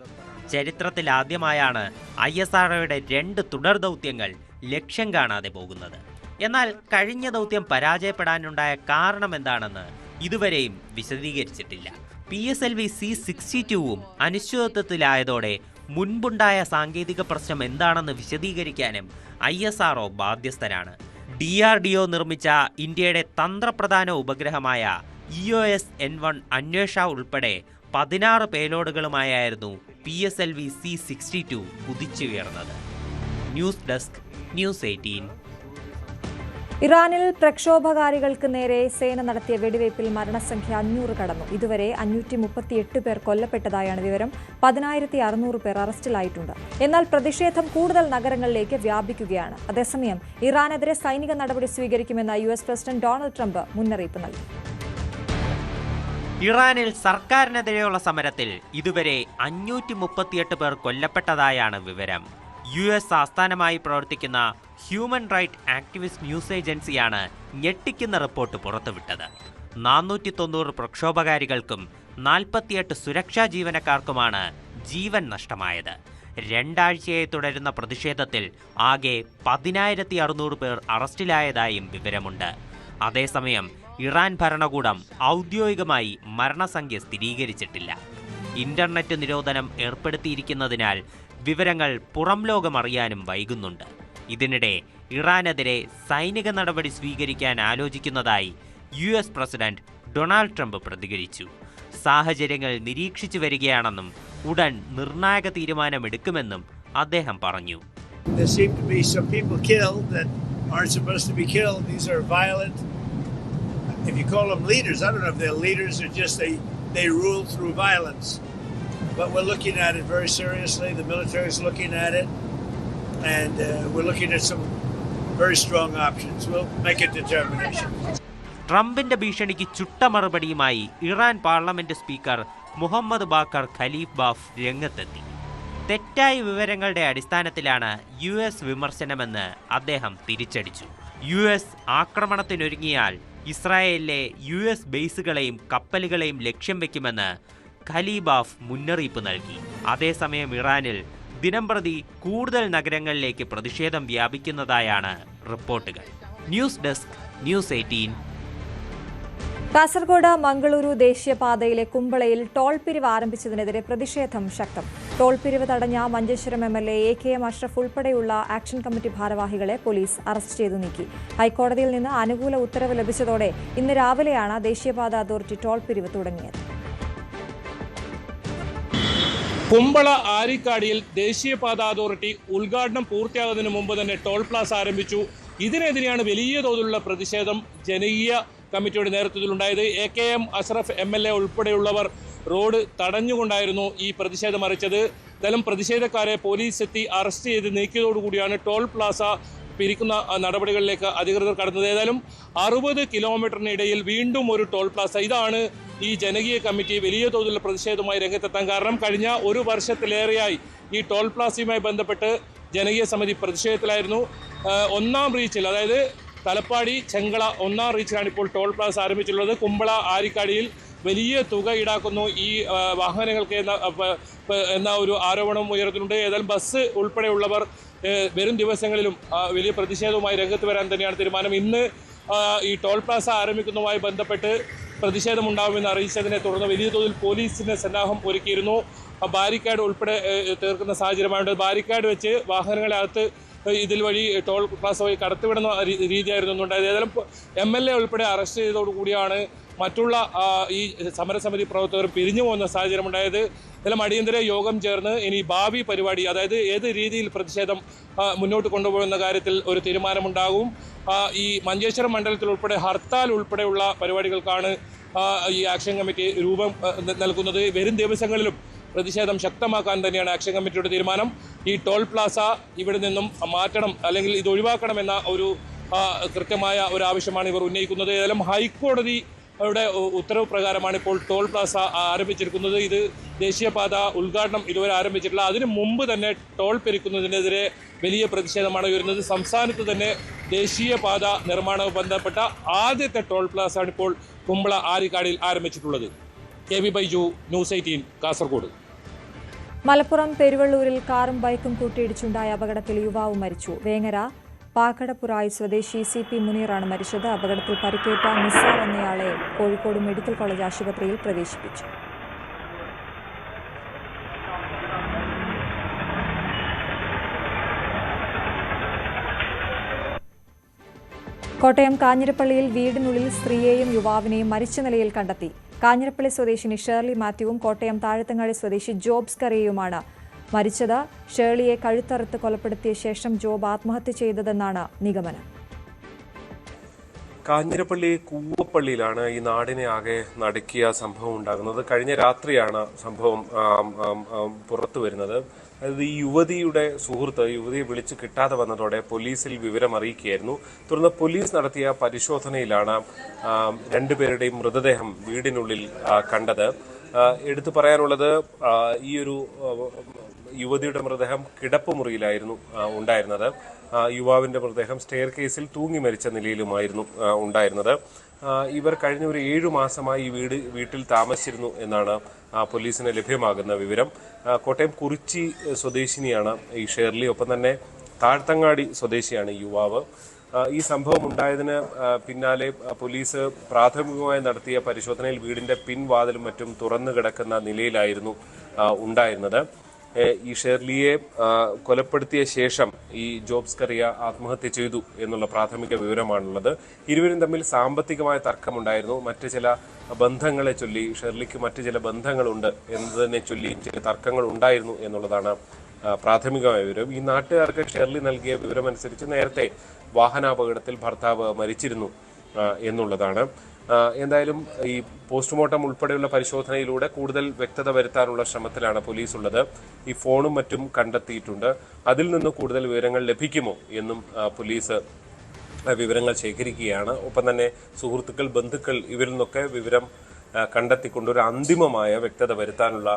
ചരിത്രത്തിൽ ആദ്യമായാണ് ISROയുടെ 2 തുടർ ദൗത്യങ്ങൾ ലക്ഷ്യം കാണാതെ പോകുന്നത്. എന്നാൽ കഴിഞ്ഞ ദൗത്യം പരാജയപ്പെടാനുണ്ടായ കാരണം എന്താണെന്ന് ഇതുവരെയും വിശദീകരിച്ചിട്ടില്ല. PSLV C-62 അനിശ്ചിതത്വത്തിലായതോടെ മുൻപുണ്ടായ സാങ്കേതിക പ്രശ്നം എന്താണെന്ന് വിശദീകരിക്കാനും ISRO ബാധ്യസ്ഥരാണ്. DRDO നിർമ്മിച്ച ഇന്ത്യയുടെ തന്ത്രപ്രധാന ഉപഗ്രഹമായ EOS-N1 അന്വേഷ ഉൾപ്പെടെ 16 പേലോഡുകളുമായായിരുന്നു PSLV C-62 കുതിച്ചുയർന്നത്. News desk, news 18.
ഇറാനിൽ പ്രക്ഷോഭകാരികൾക്ക് നേരെ സേന നടത്തിയ വെടിവയ്പിൽ മരണസംഖ്യ 500 കടന്നു. ഇതുവരെ 538 പേർ കൊല്ലപ്പെട്ടതായാണ് വിവരം. 10,600 പേർ അറസ്റ്റിലായിട്ടുണ്ട്. എന്നാൽ പ്രതിഷേധം കൂടുതൽ നഗരങ്ങളിലേക്ക് വ്യാപിക്കുകയാണ്. അതേസമയം ഇറാനെതിരെ സൈനിക നടപടി സ്വീകരിക്കുമെന്ന് US പ്രസിഡന്റ് ഡൊണാൾഡ് ട്രംപ് മുന്നറിയിപ്പ് നൽകി.
ഇറാനിൽ സർക്കാരിനെതിരെയുള്ള സമരത്തിൽ ഇതുവരെ 538 പേർ കൊല്ലപ്പെട്ടതായാണ് വിവരം. US ആസ്ഥാനമായി പ്രവർത്തിക്കുന്ന ഹ്യൂമൻ റൈറ്റ് ആക്ടിവിസ്റ്റ് ന്യൂസ് ഏജൻസിയാണ് ഞെട്ടിക്കുന്ന റിപ്പോർട്ട് പുറത്തുവിട്ടത്. 490 പ്രക്ഷോഭകാരികൾക്കും 48 സുരക്ഷാ ജീവനക്കാർക്കുമാണ് ജീവൻ നഷ്ടമായത്. 2 ആഴ്ചയായി തുടരുന്ന പ്രതിഷേധത്തിൽ ആകെ 10,600 പേർ അറസ്റ്റിലായതായും വിവരമുണ്ട്. അതേസമയം ഇറാൻ ഭരണകൂടം ഔദ്യോഗികമായി മരണസംഖ്യ സ്ഥിരീകരിച്ചിട്ടില്ല. ഇന്റർനെറ്റ് നിരോധനം ഏർപ്പെടുത്തിയിരിക്കുന്നതിനാൽ വിവരങ്ങൾ പുറം ലോകം അറിയാനും വൈകുന്നുണ്ട്. ഇതിനിടെ ഇറാനെതിരെ സൈനിക നടപടി സ്വീകരിക്കാൻ ആലോചിക്കുന്നതായി US പ്രസിഡന്റ് ഡൊണാൾഡ് ട്രംപ് പ്രതികരിച്ചു. സാഹചര്യങ്ങൾ നിരീക്ഷിച്ചു വരികയാണെന്നും ഉടൻ നിർണായക തീരുമാനമെടുക്കുമെന്നും അദ്ദേഹം പറഞ്ഞു.
There seem to be some people killed that aren't supposed to be killed. These are violent. If you call them leaders, I don't know if they're leaders or just they rule through violence. But we're looking at it very seriously. The military is looking at it, and we're looking at some very strong options. We'll make a determination.
ട്രംപിന്റെ ഭീഷണിക്ക് ചുട്ട മറുപടിയുമായി ഇറാൻ പാർലമെന്റ് സ്പീക്കർ മുഹമ്മദ് ബാക്കർ ഖലീഫാഫ് രംഗത്തെത്തി. തെറ്റായ വിവരങ്ങളുടെ അടിസ്ഥാനത്തിലാണ് US വിമർശനമെന്ന് അദ്ദേഹം തിരിച്ചടിച്ചു. US ആക്രമണത്തിനൊരുങ്ങിയാൽ ഇസ്രായേലിലെ US ബേസുകളെയും കപ്പലുകളെയും ലക്ഷ്യം വെക്കുമെന്ന് ഖലീഫാഫ് മുന്നറിയിപ്പ് നൽകി. അതേസമയം ഇറാനിൽ ദിനംപ്രതി കൂടുതൽ നഗരങ്ങളിലേക്ക് പ്രതിഷേധം വ്യാപിക്കുന്നതായാണ് റിപ്പോർട്ടുകൾ. News desk, news 18.
Kasaragod Mangaluru ദേശീയപാതയിലെ കുമ്പളയിൽ ടോൾ പിരിവ് ആരംഭിച്ചതിനെതിരെ പ്രതിഷേധം ശക്തം. ടോൾ പിരിവ് തടഞ്ഞ മഞ്ചേശ്വരം MLA AKM അഷ്റഫ് ഉൾപ്പെടെയുള്ള ആക്ഷൻ കമ്മിറ്റി ഭാരവാഹികളെ പോലീസ് അറസ്റ്റ് ചെയ്തു നീക്കി. ഹൈക്കോടതിയിൽ നിന്ന് അനുകൂല ഉത്തരവ് ലഭിച്ചതോടെ ഇന്ന് രാവിലെയാണ് ദേശീയപാത അതോറിറ്റി ടോൾ പിരിവ് തുടങ്ങിയത്.
കുമ്പള ആരിക്കാടിയിൽ ദേശീയപാത അതോറിറ്റി ഉദ്ഘാടനം പൂർത്തിയാകുന്നതിന് മുമ്പ് തന്നെ ടോൾ പ്ലാസ ആരംഭിച്ചു. ഇതിനെതിരെയാണ് വലിയ തോതിലുള്ള പ്രതിഷേധം ജനകീയ കമ്മിറ്റിയുടെ നേതൃത്വത്തിലുണ്ടായത്. AKM അഷ്റഫ് MLA ഉൾപ്പെടെയുള്ളവർ റോഡ് തടഞ്ഞുകൊണ്ടായിരുന്നു ഈ പ്രതിഷേധം അറിയിച്ചത്. ഇത്തരം പ്രതിഷേധക്കാരെ പോലീസ് എത്തി അറസ്റ്റ് ചെയ്ത് നീക്കിയതോടുകൂടിയാണ് ടോൾ പ്ലാസ പിരിക്കുന്ന നടപടികളിലേക്ക് അധികൃതർ കടന്നത്. ഏതായാലും 60 കിലോമീറ്ററിനിടയിൽ വീണ്ടും ഒരു ടോൾ പ്ലാസ. ഇതാണ് ഈ ജനകീയ കമ്മിറ്റി വലിയ തോതിലുള്ള പ്രതിഷേധവുമായി രംഗത്തെത്താൻ കാരണം. കഴിഞ്ഞ ഒരു വർഷത്തിലേറെയായി ഈ ടോൾ പ്ലാസയുമായി ബന്ധപ്പെട്ട് ജനകീയ സമിതി പ്രതിഷേധത്തിലായിരുന്നു. ഒന്നാം റീച്ചിൽ, അതായത് തലപ്പാടി ചെങ്കള ഒന്നാം റീച്ചിലാണ് ഇപ്പോൾ ടോൾ പ്ലാസ ആരംഭിച്ചിട്ടുള്ളത്. കുമ്പള ആരിക്കാടിയിൽ വലിയ തുക ഈടാക്കുന്നു ഈ വാഹനങ്ങൾക്ക് എന്ന ഒരു ആരോപണം ഉയർത്തുന്നുണ്ട്. ഏതായാലും ബസ് ഉൾപ്പെടെയുള്ളവർ വരും ദിവസങ്ങളിലും വലിയ പ്രതിഷേധവുമായി രംഗത്ത് വരാൻ തന്നെയാണ് തീരുമാനം. ഇന്ന് ഈ ടോൾ പ്ലാസ ആരംഭിക്കുന്നതുമായി ബന്ധപ്പെട്ട് പ്രതിഷേധമുണ്ടാകുമെന്ന് അറിയിച്ചതിനെ തുടർന്ന് വലിയ തോതിൽ പോലീസിന് സന്നാഹം ഒരുക്കിയിരുന്നു. ബാരിക്കേഡ് ഉൾപ്പെടെ തീർക്കുന്ന സാഹചര്യമായുണ്ട്. ബാരിക്കേഡ് വെച്ച് വാഹനങ്ങളകത്ത് ഇതിൽ വഴി ടോൾ പ്ലാസ വഴി കടത്തിവിടുന്ന രീതിയായിരുന്നു ഉണ്ടായത്. ഏതായാലും MLA ഉൾപ്പെടെ അറസ്റ്റ് ചെയ്തതോടുകൂടിയാണ് മറ്റുള്ള ഈ സമരസമിതി പ്രവർത്തകർ പിരിഞ്ഞു പോകുന്ന സാഹചര്യം ഉണ്ടായത്. ഇതെല്ലാം അടിയന്തര യോഗം ചേർന്ന് ഇനി ഭാവി പരിപാടി, അതായത് ഏത് രീതിയിൽ പ്രതിഷേധം മുന്നോട്ട് കൊണ്ടുപോകുന്ന കാര്യത്തിൽ ഒരു തീരുമാനമുണ്ടാകും. ഈ മഞ്ചേശ്വരം മണ്ഡലത്തിൽ ഉൾപ്പെടെ ഹർത്താൽ ഉൾപ്പെടെയുള്ള പരിപാടികൾക്കാണ് ഈ ആക്ഷൻ കമ്മിറ്റി രൂപം നൽകുന്നത്. വരും ദിവസങ്ങളിലും പ്രതിഷേധം ശക്തമാക്കാൻ തന്നെയാണ് ആക്ഷൻ കമ്മിറ്റിയുടെ തീരുമാനം. ഈ ടോൾ പ്ലാസ ഇവിടെ നിന്നും മാറ്റണം, അല്ലെങ്കിൽ ഇത് ഒഴിവാക്കണമെന്ന ഒരു കൃത്യമായ ഒരു ആവശ്യമാണ് ഇവർ ഉന്നയിക്കുന്നത്. ഏതായാലും ഹൈക്കോടതിയുടെ ഉത്തരവ് പ്രകാരമാണ് ഇപ്പോൾ ടോൾ പ്ലാസ ആരംഭിച്ചിരിക്കുന്നത്. ഇത് ദേശീയപാത ഉദ്ഘാടനം ഇതുവരെ ആരംഭിച്ചിട്ടില്ല. അതിനു മുമ്പ് തന്നെ ടോൾ പിരിക്കുന്നതിനെതിരെ വലിയ പ്രതിഷേധമാണ് ഉയരുന്നത്. സംസ്ഥാനത്ത് തന്നെ ദേശീയപാത നിർമ്മാണവുമായി ബന്ധപ്പെട്ട ആദ്യത്തെ ടോൾ പ്ലാസ ആണ് ഇപ്പോൾ കുമ്പള ആരിക്കാടിൽ ആരംഭിച്ചിട്ടുള്ളത്. KB Baiju, news 18 Kasaragod.
മലപ്പുറം പെരുവള്ളൂരിൽ കാറും ബൈക്കും കൂട്ടിയിടിച്ചുണ്ടായ അപകടത്തിൽ യുവാവ് മരിച്ചു. വേങ്ങര പാക്കടപ്പുറായി സ്വദേശി CP മുനീറാണ് മരിച്ചത്. അപകടത്തിൽ പരിക്കേറ്റ നിസാർ എന്നയാളെ കോഴിക്കോട് മെഡിക്കൽ കോളേജ് ആശുപത്രിയിൽ പ്രവേശിപ്പിച്ചു. കോട്ടയം കാഞ്ഞിരപ്പള്ളിയിൽ വീടിനുള്ളിൽ സ്ത്രീയെയും യുവാവിനെയും മരിച്ച നിലയിൽ കണ്ടെത്തി. കാഞ്ഞിരപ്പള്ളി സ്വദേശിനി ഷേർലി മാത്യുവും കോട്ടയം താഴത്തങ്ങാടി സ്വദേശി ജോബ്സ് കറിയുമാണ് മരിച്ചത്. ഷേർലിയെ കഴുത്തറുത്ത് കൊലപ്പെടുത്തിയ ശേഷം ജോബ് ആത്മഹത്യ ചെയ്തതെന്നാണ് നിഗമനം.
കാഞ്ഞിരപ്പള്ളി കൂവപ്പള്ളിയിലാണ് ഈ നാടിനെ ആകെ നടുക്കിയ സംഭവം ഉണ്ടാകുന്നത്. കഴിഞ്ഞ രാത്രിയാണ് സംഭവം പുറത്തു വരുന്നത്. അതായത് ഈ യുവതിയുടെ സുഹൃത്ത് യുവതിയെ വിളിച്ച് കിട്ടാതെ വന്നതോടെ പോലീസിൽ വിവരം അറിയിക്കുകയായിരുന്നു. തുടർന്ന് പോലീസ് നടത്തിയ പരിശോധനയിലാണ് രണ്ടുപേരുടെയും മൃതദേഹം വീടിനുള്ളിൽ കണ്ടത്. എടുത്തു പറയാനുള്ളത്, ഈ ഒരു യുവതിയുടെ മൃതദേഹം കിടപ്പുമുറിയിലായിരുന്നു ഉണ്ടായിരുന്നത്. യുവാവിന്റെ മൃതദേഹം സ്റ്റെയർ കേസിൽ തൂങ്ങി മരിച്ച നിലയിലുമായിരുന്നു ഉണ്ടായിരുന്നത്. ഇവർ കഴിഞ്ഞ ഒരു 7 മാസമായി ഈ വീട്ടിൽ താമസിച്ചിരുന്നു എന്നാണ് പോലീസിന് ലഭ്യമാകുന്ന വിവരം. കോട്ടയം കുറിച്ചി സ്വദേശിനിയാണ് ഈ ഷേർലി. ഒപ്പം തന്നെ താഴ്ത്തങ്ങാടി സ്വദേശിയാണ് ഈ യുവാവ്. ഈ സംഭവം ഉണ്ടായതിന് പിന്നാലെ പോലീസ് പ്രാഥമികമായി നടത്തിയ പരിശോധനയിൽ വീടിന്റെ പിൻവാതിലും മറ്റും തുറന്നു കിടക്കുന്ന നിലയിലായിരുന്നു ഉണ്ടായിരുന്നത്. ഈ ഷേർലിയെ കൊലപ്പെടുത്തിയ ശേഷം ഈ ജോബ്സ് കറിയ ആത്മഹത്യ ചെയ്തു എന്നുള്ള പ്രാഥമിക വിവരമാണുള്ളത്. ഇരുവരും തമ്മിൽ സാമ്പത്തികമായ തർക്കമുണ്ടായിരുന്നു. മറ്റ് ചില ബന്ധങ്ങളെ ചൊല്ലി, ഷേർലിക്ക് മറ്റ് ചില ബന്ധങ്ങളുണ്ട് എന്നതിനെ ചൊല്ലി ചില തർക്കങ്ങൾ ഉണ്ടായിരുന്നു എന്നുള്ളതാണ് പ്രാഥമികമായ വിവരം. ഈ നാട്ടുകാർക്ക് ഷേർലി നൽകിയ വിവരമനുസരിച്ച് നേരത്തെ വാഹനാപകടത്തിൽ ഭർത്താവ് മരിച്ചിരുന്നു എന്നുള്ളതാണ്. എന്തായാലും ഈ പോസ്റ്റ്മോർട്ടം ഉൾപ്പെടെയുള്ള പരിശോധനയിലൂടെ കൂടുതൽ വ്യക്തത വരുത്താനുള്ള ശ്രമത്തിലാണ് പോലീസ് ഉള്ളത്. ഈ ഫോണും മറ്റും കണ്ടെത്തിയിട്ടുണ്ട്. അതിൽ നിന്ന് കൂടുതൽ വിവരങ്ങൾ ലഭിക്കുമോ എന്നും പോലീസ് വിവരങ്ങൾ ശേഖരിക്കുകയാണ്. ഒപ്പം തന്നെ സുഹൃത്തുക്കൾ, ബന്ധുക്കൾ ഇവരിൽ നിന്നൊക്കെ വിവരം കണ്ടെത്തിക്കൊണ്ട് ഒരു അന്തിമമായ വ്യക്തത വരുത്താനുള്ള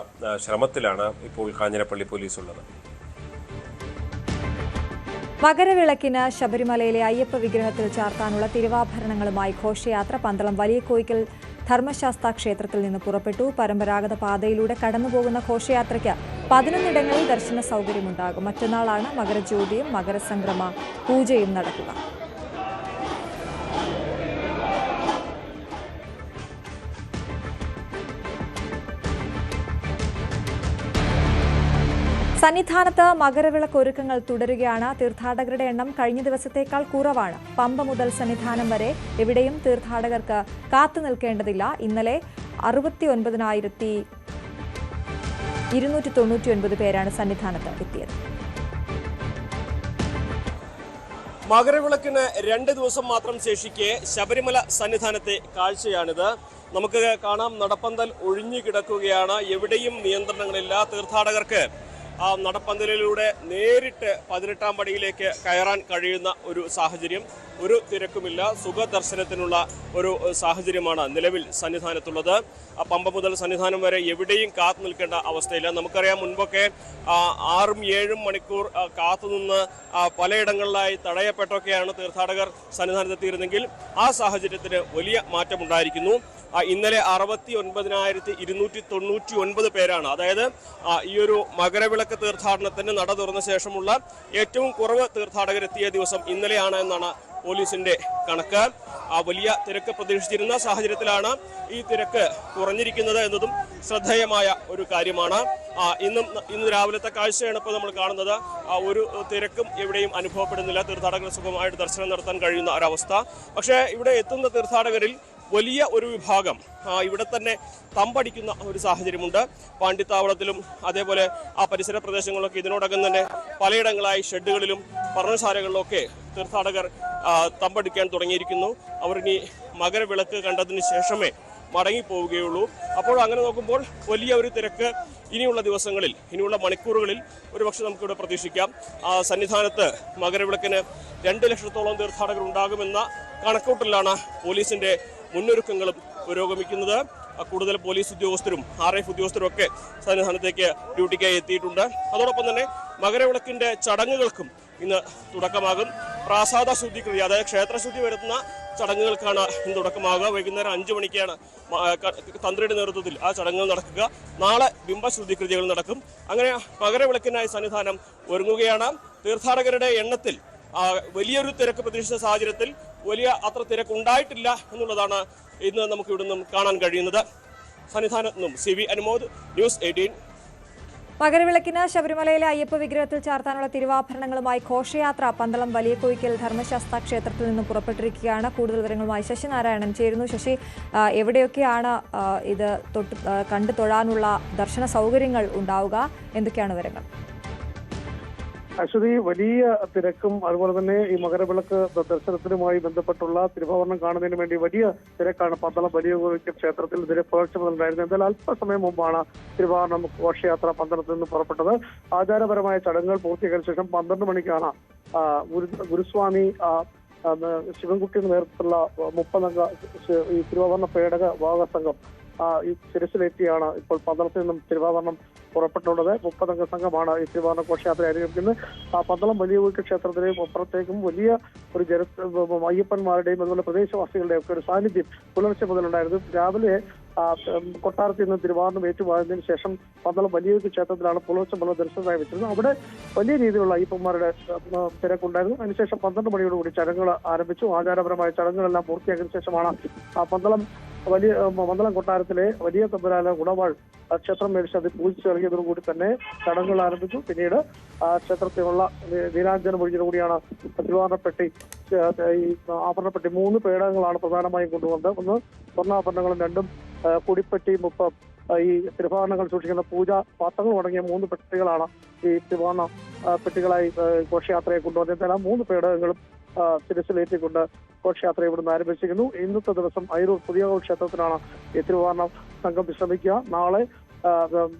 ശ്രമത്തിലാണ് ഇപ്പോൾ കാഞ്ഞിരപ്പള്ളി പോലീസ് ഉള്ളത്.
മകരവിളക്കിന് ശബരിമലയിലെ അയ്യപ്പ വിഗ്രഹത്തിൽ ചാർത്താനുള്ള തിരുവാഭരണങ്ങളുമായി ഘോഷയാത്ര പന്തളം വലിയ കോയിക്കൽ ധർമ്മശാസ്ത്ര ക്ഷേത്രത്തിൽ നിന്ന് പുറപ്പെട്ടു. പരമ്പരാഗത പാതയിലൂടെ കടന്നുപോകുന്ന ഘോഷയാത്രയ്ക്ക് 11 ഇടങ്ങളിൽ ദർശന സൗകര്യമുണ്ടാകും. മറ്റന്നാളാണ് മകരജ്യോതിയും മകരസംക്രമ പൂജയും നടക്കുക. സന്നിധാനത്ത് മകരവിളക്ക് ഒരുക്കങ്ങൾ തുടരുകയാണ്. തീർത്ഥാടകരുടെ എണ്ണം കഴിഞ്ഞ ദിവസത്തേക്കാൾ കുറവാണ്. പമ്പ മുതൽ സന്നിധാനം വരെ എവിടെയും തീർത്ഥാടകർക്ക് കാത്തു നിൽക്കേണ്ടതില്ല. ഇന്നലെ 69,299 പേരാണ് സന്നിധാനത്ത് എത്തിയത്.
മകരവിളക്കിന് 2 ദിവസം മാത്രം ശേഷിക്കെ ശബരിമല സന്നിധാനത്തെ കാഴ്ചയാണിത്. നമുക്ക് കാണാം, നടപ്പന്തൽ ഒഴിഞ്ഞു കിടക്കുകയാണ്. എവിടെയും നിയന്ത്രണങ്ങളില്ല. തീർത്ഥാടകർക്ക് നടപ്പന്തലിലൂടെ നേരിട്ട് 18ാം പടിയിലേക്ക് കയറാൻ കഴിയുന്ന ഒരു സാഹചര്യം, ഒരു തിരക്കുമില്ല, സുഖദർശനത്തിനുള്ള ഒരു സാഹചര്യമാണ് നിലവിൽ സന്നിധാനത്തുള്ളത്. പമ്പ മുതൽ സന്നിധാനം വരെ എവിടെയും കാത്തു നിൽക്കേണ്ട അവസ്ഥയില്ല. നമുക്കറിയാം, മുൻപൊക്കെ 6-7 മണിക്കൂർ കാത്തുനിന്ന് പലയിടങ്ങളിലായി തടയപ്പെട്ടൊക്കെയാണ് തീർത്ഥാടകർ സന്നിധാനത്തെത്തിയിരുന്നെങ്കിൽ ആ സാഹചര്യത്തിന് വലിയ മാറ്റമുണ്ടായിരിക്കുന്നു. ഇന്നലെ 69,299 പേരാണ്, അതായത് ഈ ഒരു മകരവിളക്ക് തീർത്ഥാടനത്തിന് നട തുറന്ന ശേഷമുള്ള ഏറ്റവും കുറവ് തീർത്ഥാടകരെത്തിയ ദിവസം ഇന്നലെയാണ് എന്നാണ് പോലീസിന്റെ കണക്ക്. വലിയ തിരക്ക് പ്രതീക്ഷിച്ചിരുന്ന സാഹചര്യത്തിലാണ് ഈ തിരക്ക് കുറഞ്ഞിരിക്കുന്നത് എന്നതും ശ്രദ്ധേയമായ ഒരു കാര്യമാണ്. ഇന്ന് രാവിലത്തെ കാഴ്ചയാണ് ഇപ്പോൾ നമ്മൾ കാണുന്നത്. ഒരു തിരക്കും എവിടെയും അനുഭവപ്പെടുന്നില്ല. തീർത്ഥാടകർ സുഖമായിട്ട് ദർശനം നടത്താൻ കഴിയുന്ന ഒരവസ്ഥ. പക്ഷേ ഇവിടെ എത്തുന്ന തീർത്ഥാടകരിൽ വലിയ ഒരു വിഭാഗം ഇവിടെ തന്നെ തമ്പടിക്കുന്ന ഒരു സാഹചര്യമുണ്ട്. പാണ്ഡിത്താവളത്തിലും അതേപോലെ ആ പരിസര പ്രദേശങ്ങളിലൊക്കെ ഇതിനോടകം തന്നെ പലയിടങ്ങളായി ഷെഡുകളിലും പർണശാലകളിലൊക്കെ തീർത്ഥാടകർ തമ്പടിക്കാൻ തുടങ്ങിയിരിക്കുന്നു. അവർ ഇനി മകരവിളക്ക് കണ്ടതിന് ശേഷമേ മടങ്ങിപ്പോവുകയുള്ളൂ. അപ്പോൾ അങ്ങനെ നോക്കുമ്പോൾ വലിയ ഒരു തിരക്ക് ഇനിയുള്ള ദിവസങ്ങളിൽ, ഇനിയുള്ള മണിക്കൂറുകളിൽ ഒരുപക്ഷെ നമുക്കിവിടെ പ്രതീക്ഷിക്കാം. സന്നിധാനത്ത് മകരവിളക്കിന് 2 ലക്ഷത്തോളം തീർത്ഥാടകർ ഉണ്ടാകുമെന്ന കണക്കൂട്ടലിലാണ് പോലീസിന്റെ മുന്നൊരുക്കങ്ങളും പുരോഗമിക്കുന്നത്. കൂടുതൽ പോലീസ് ഉദ്യോഗസ്ഥരും RF ഉദ്യോഗസ്ഥരും ഒക്കെ സന്നിധാനത്തേക്ക് ഡ്യൂട്ടിക്കായി എത്തിയിട്ടുണ്ട്. അതോടൊപ്പം തന്നെ മകരവിളക്കിന്റെ ചടങ്ങുകൾക്കും ഇന്ന് തുടക്കമാകും. പ്രാസാദ ശുദ്ധികൃതി, അതായത് ക്ഷേത്രശുദ്ധി വരുത്തുന്ന ചടങ്ങുകൾക്കാണ് ഇന്ന് തുടക്കമാകുക. വൈകുന്നേരം 5 മണിക്കാണ് തന്ത്രിയുടെ നേതൃത്വത്തിൽ ആ ചടങ്ങുകൾ നടക്കുക. നാളെ ബിംബശുദ്ധികൃതികൾ നടക്കും. അങ്ങനെ മകരവിളക്കിനായി സന്നിധാനം ഒരുങ്ങുകയാണ്. തീർത്ഥാടകരുടെ എണ്ണത്തിൽ വലിയൊരു തിരക്ക് പ്രതീക്ഷിച്ച സാഹചര്യത്തിൽ അത്ര തിരക്കുണ്ടായിട്ടില്ല എന്നുള്ളതാണ് ഇന്ന് നമുക്ക് ഇവിടെ നിന്നും കാണാൻ കഴിയുന്നത്. സന്നിധാനത്ത് നിന്നും CV അനുമോദ്, ന്യൂസ് 18.
മകരവിളക്കിന് ശബരിമലയിലെ അയ്യപ്പ വിഗ്രഹത്തിൽ ചാർത്താനുള്ള തിരുവാഭരണങ്ങളുമായി ഘോഷയാത്ര പന്തളം വലിയ കോയിക്കൽ ധർമ്മശാസ്ത്ര ക്ഷേത്രത്തിൽ നിന്ന് പുറപ്പെട്ടിരിക്കുകയാണ്. കൂടുതൽ വിവരങ്ങളുമായി ശശി നാരായണൻ ചേരുന്നു. ശശി, എവിടെയൊക്കെയാണ് ഇത് കണ്ടു തൊഴാനുള്ള ദർശന സൗകര്യങ്ങൾ ഉണ്ടാവുക? എന്തൊക്കെയാണ് വിവരങ്ങൾ?
അശ്വതി, വലിയ തിരക്കും അതുപോലെ തന്നെ ഈ മകരവിളക്ക് ദർശനത്തിനുമായി ബന്ധപ്പെട്ടുള്ള തിരുവാഭരണം കാണുന്നതിന് വേണ്ടി വലിയ തിരക്കാണ് പന്തളം വലിയ കോയിക്കൽ ക്ഷേത്രത്തിൽ ഇതിന് പുലർച്ചെ മുതലുണ്ടായിരുന്നത്. എന്നാൽ അല്പസമയം മുമ്പാണ് തിരുവാഭരണം ഘോഷയാത്ര പന്തളത്തിൽ നിന്ന് പുറപ്പെട്ടത്. ആചാരപരമായ ചടങ്ങുകൾ പൂർത്തീകരിച്ച ശേഷം 12 മണിക്കാണ് ഗുരുസ്വാമി ശിവൻകുട്ടിയുടെ നേതൃത്വത്തിലുള്ള 30 അംഗ ഈ തിരുവാഭരണ പേടക വാഹക സംഘം ഈ ശിരസിലേറ്റിയാണ് ഇപ്പോൾ പന്തളത്തിൽ നിന്നും തിരുവാഭരണം പുറപ്പെട്ടുള്ളത്. 30 അംഗ സംഘമാണ് ഈ തിരുവാഭരണ ഘോഷയാത്ര ആരംഭിക്കുന്നത്. പന്തളം വലിയ കോയിക്കൽ ക്ഷേത്രത്തിലെയും അപ്പുറത്തേക്കും വലിയ ഒരു അയ്യപ്പന്മാരുടെയും അതുപോലെ പ്രദേശവാസികളുടെയും ഒക്കെ ഒരു സാന്നിധ്യം പുലർച്ചെ മുതലുണ്ടായിരുന്നു. രാവിലെ കൊട്ടാരത്തിൽ നിന്ന് തിരുവാഭരണം ഏറ്റുവാങ്ങുന്നതിന് ശേഷം പന്തളം വലിയ കോയിക്കൽ ക്ഷേത്രത്തിലാണ് പുലർച്ചെ മുതൽ ദർശനമായി വെച്ചിരുന്നത്. അവിടെ വലിയ രീതിയിലുള്ള അയ്യപ്പന്മാരുടെ തിരക്കുണ്ടായിരുന്നു. അതിനുശേഷം 12 മണിയോടുകൂടി ചടങ്ങുകൾ ആരംഭിച്ചു. ആചാരപരമായ ചടങ്ങുകളെല്ലാം പൂർത്തിയാക്കിയതിനു ശേഷമാണ് പന്തളം കൊട്ടാരത്തിലെ വലിയ തമ്പുരാന ഗുണവാൾ ക്ഷേത്രം മേൽശാന്തി പൂജിച്ചു നൽകിയതോടുകൂടി തന്നെ ചടങ്ങുകൾ ആരംഭിച്ചു. പിന്നീട് ക്ഷേത്രത്തിലുള്ള നീരാഞ്ജനം ഒഴിഞ്ഞതോടുകൂടിയാണ് തിരുവാഭരണപ്പെട്ടി ഈ ആഭരണപ്പെട്ടി 3 പേടകങ്ങളാണ് പ്രധാനമായും കൊണ്ടുവന്നത്. ഒന്ന് സ്വർണ്ണാഭരണങ്ങളും 2 കുടിപ്പെട്ടിയും 30 ഈ തിരുവാഭരണങ്ങൾ സൂക്ഷിക്കുന്ന പൂജാ പാത്രങ്ങളും അടങ്ങിയ 3 പെട്ടികളാണ് ഈ തിരുവാഭരണ പെട്ടികളായി ഘോഷയാത്രയെ കൊണ്ടുവന്നത്. എന്നാൽ 3 പേടകങ്ങളും ശിരസിലേറ്റിക്കൊണ്ട് ഘോഷയാത്ര ഇവിടുന്ന് ആരംഭിച്ചിരിക്കുന്നു. ഇന്നത്തെ ദിവസം അയിരൂർ പുതിയ ക്ഷേത്രത്തിലാണ് ഈ തിരുവാഭരണ സംഘം വിശ്രമിക്കുക. നാളെ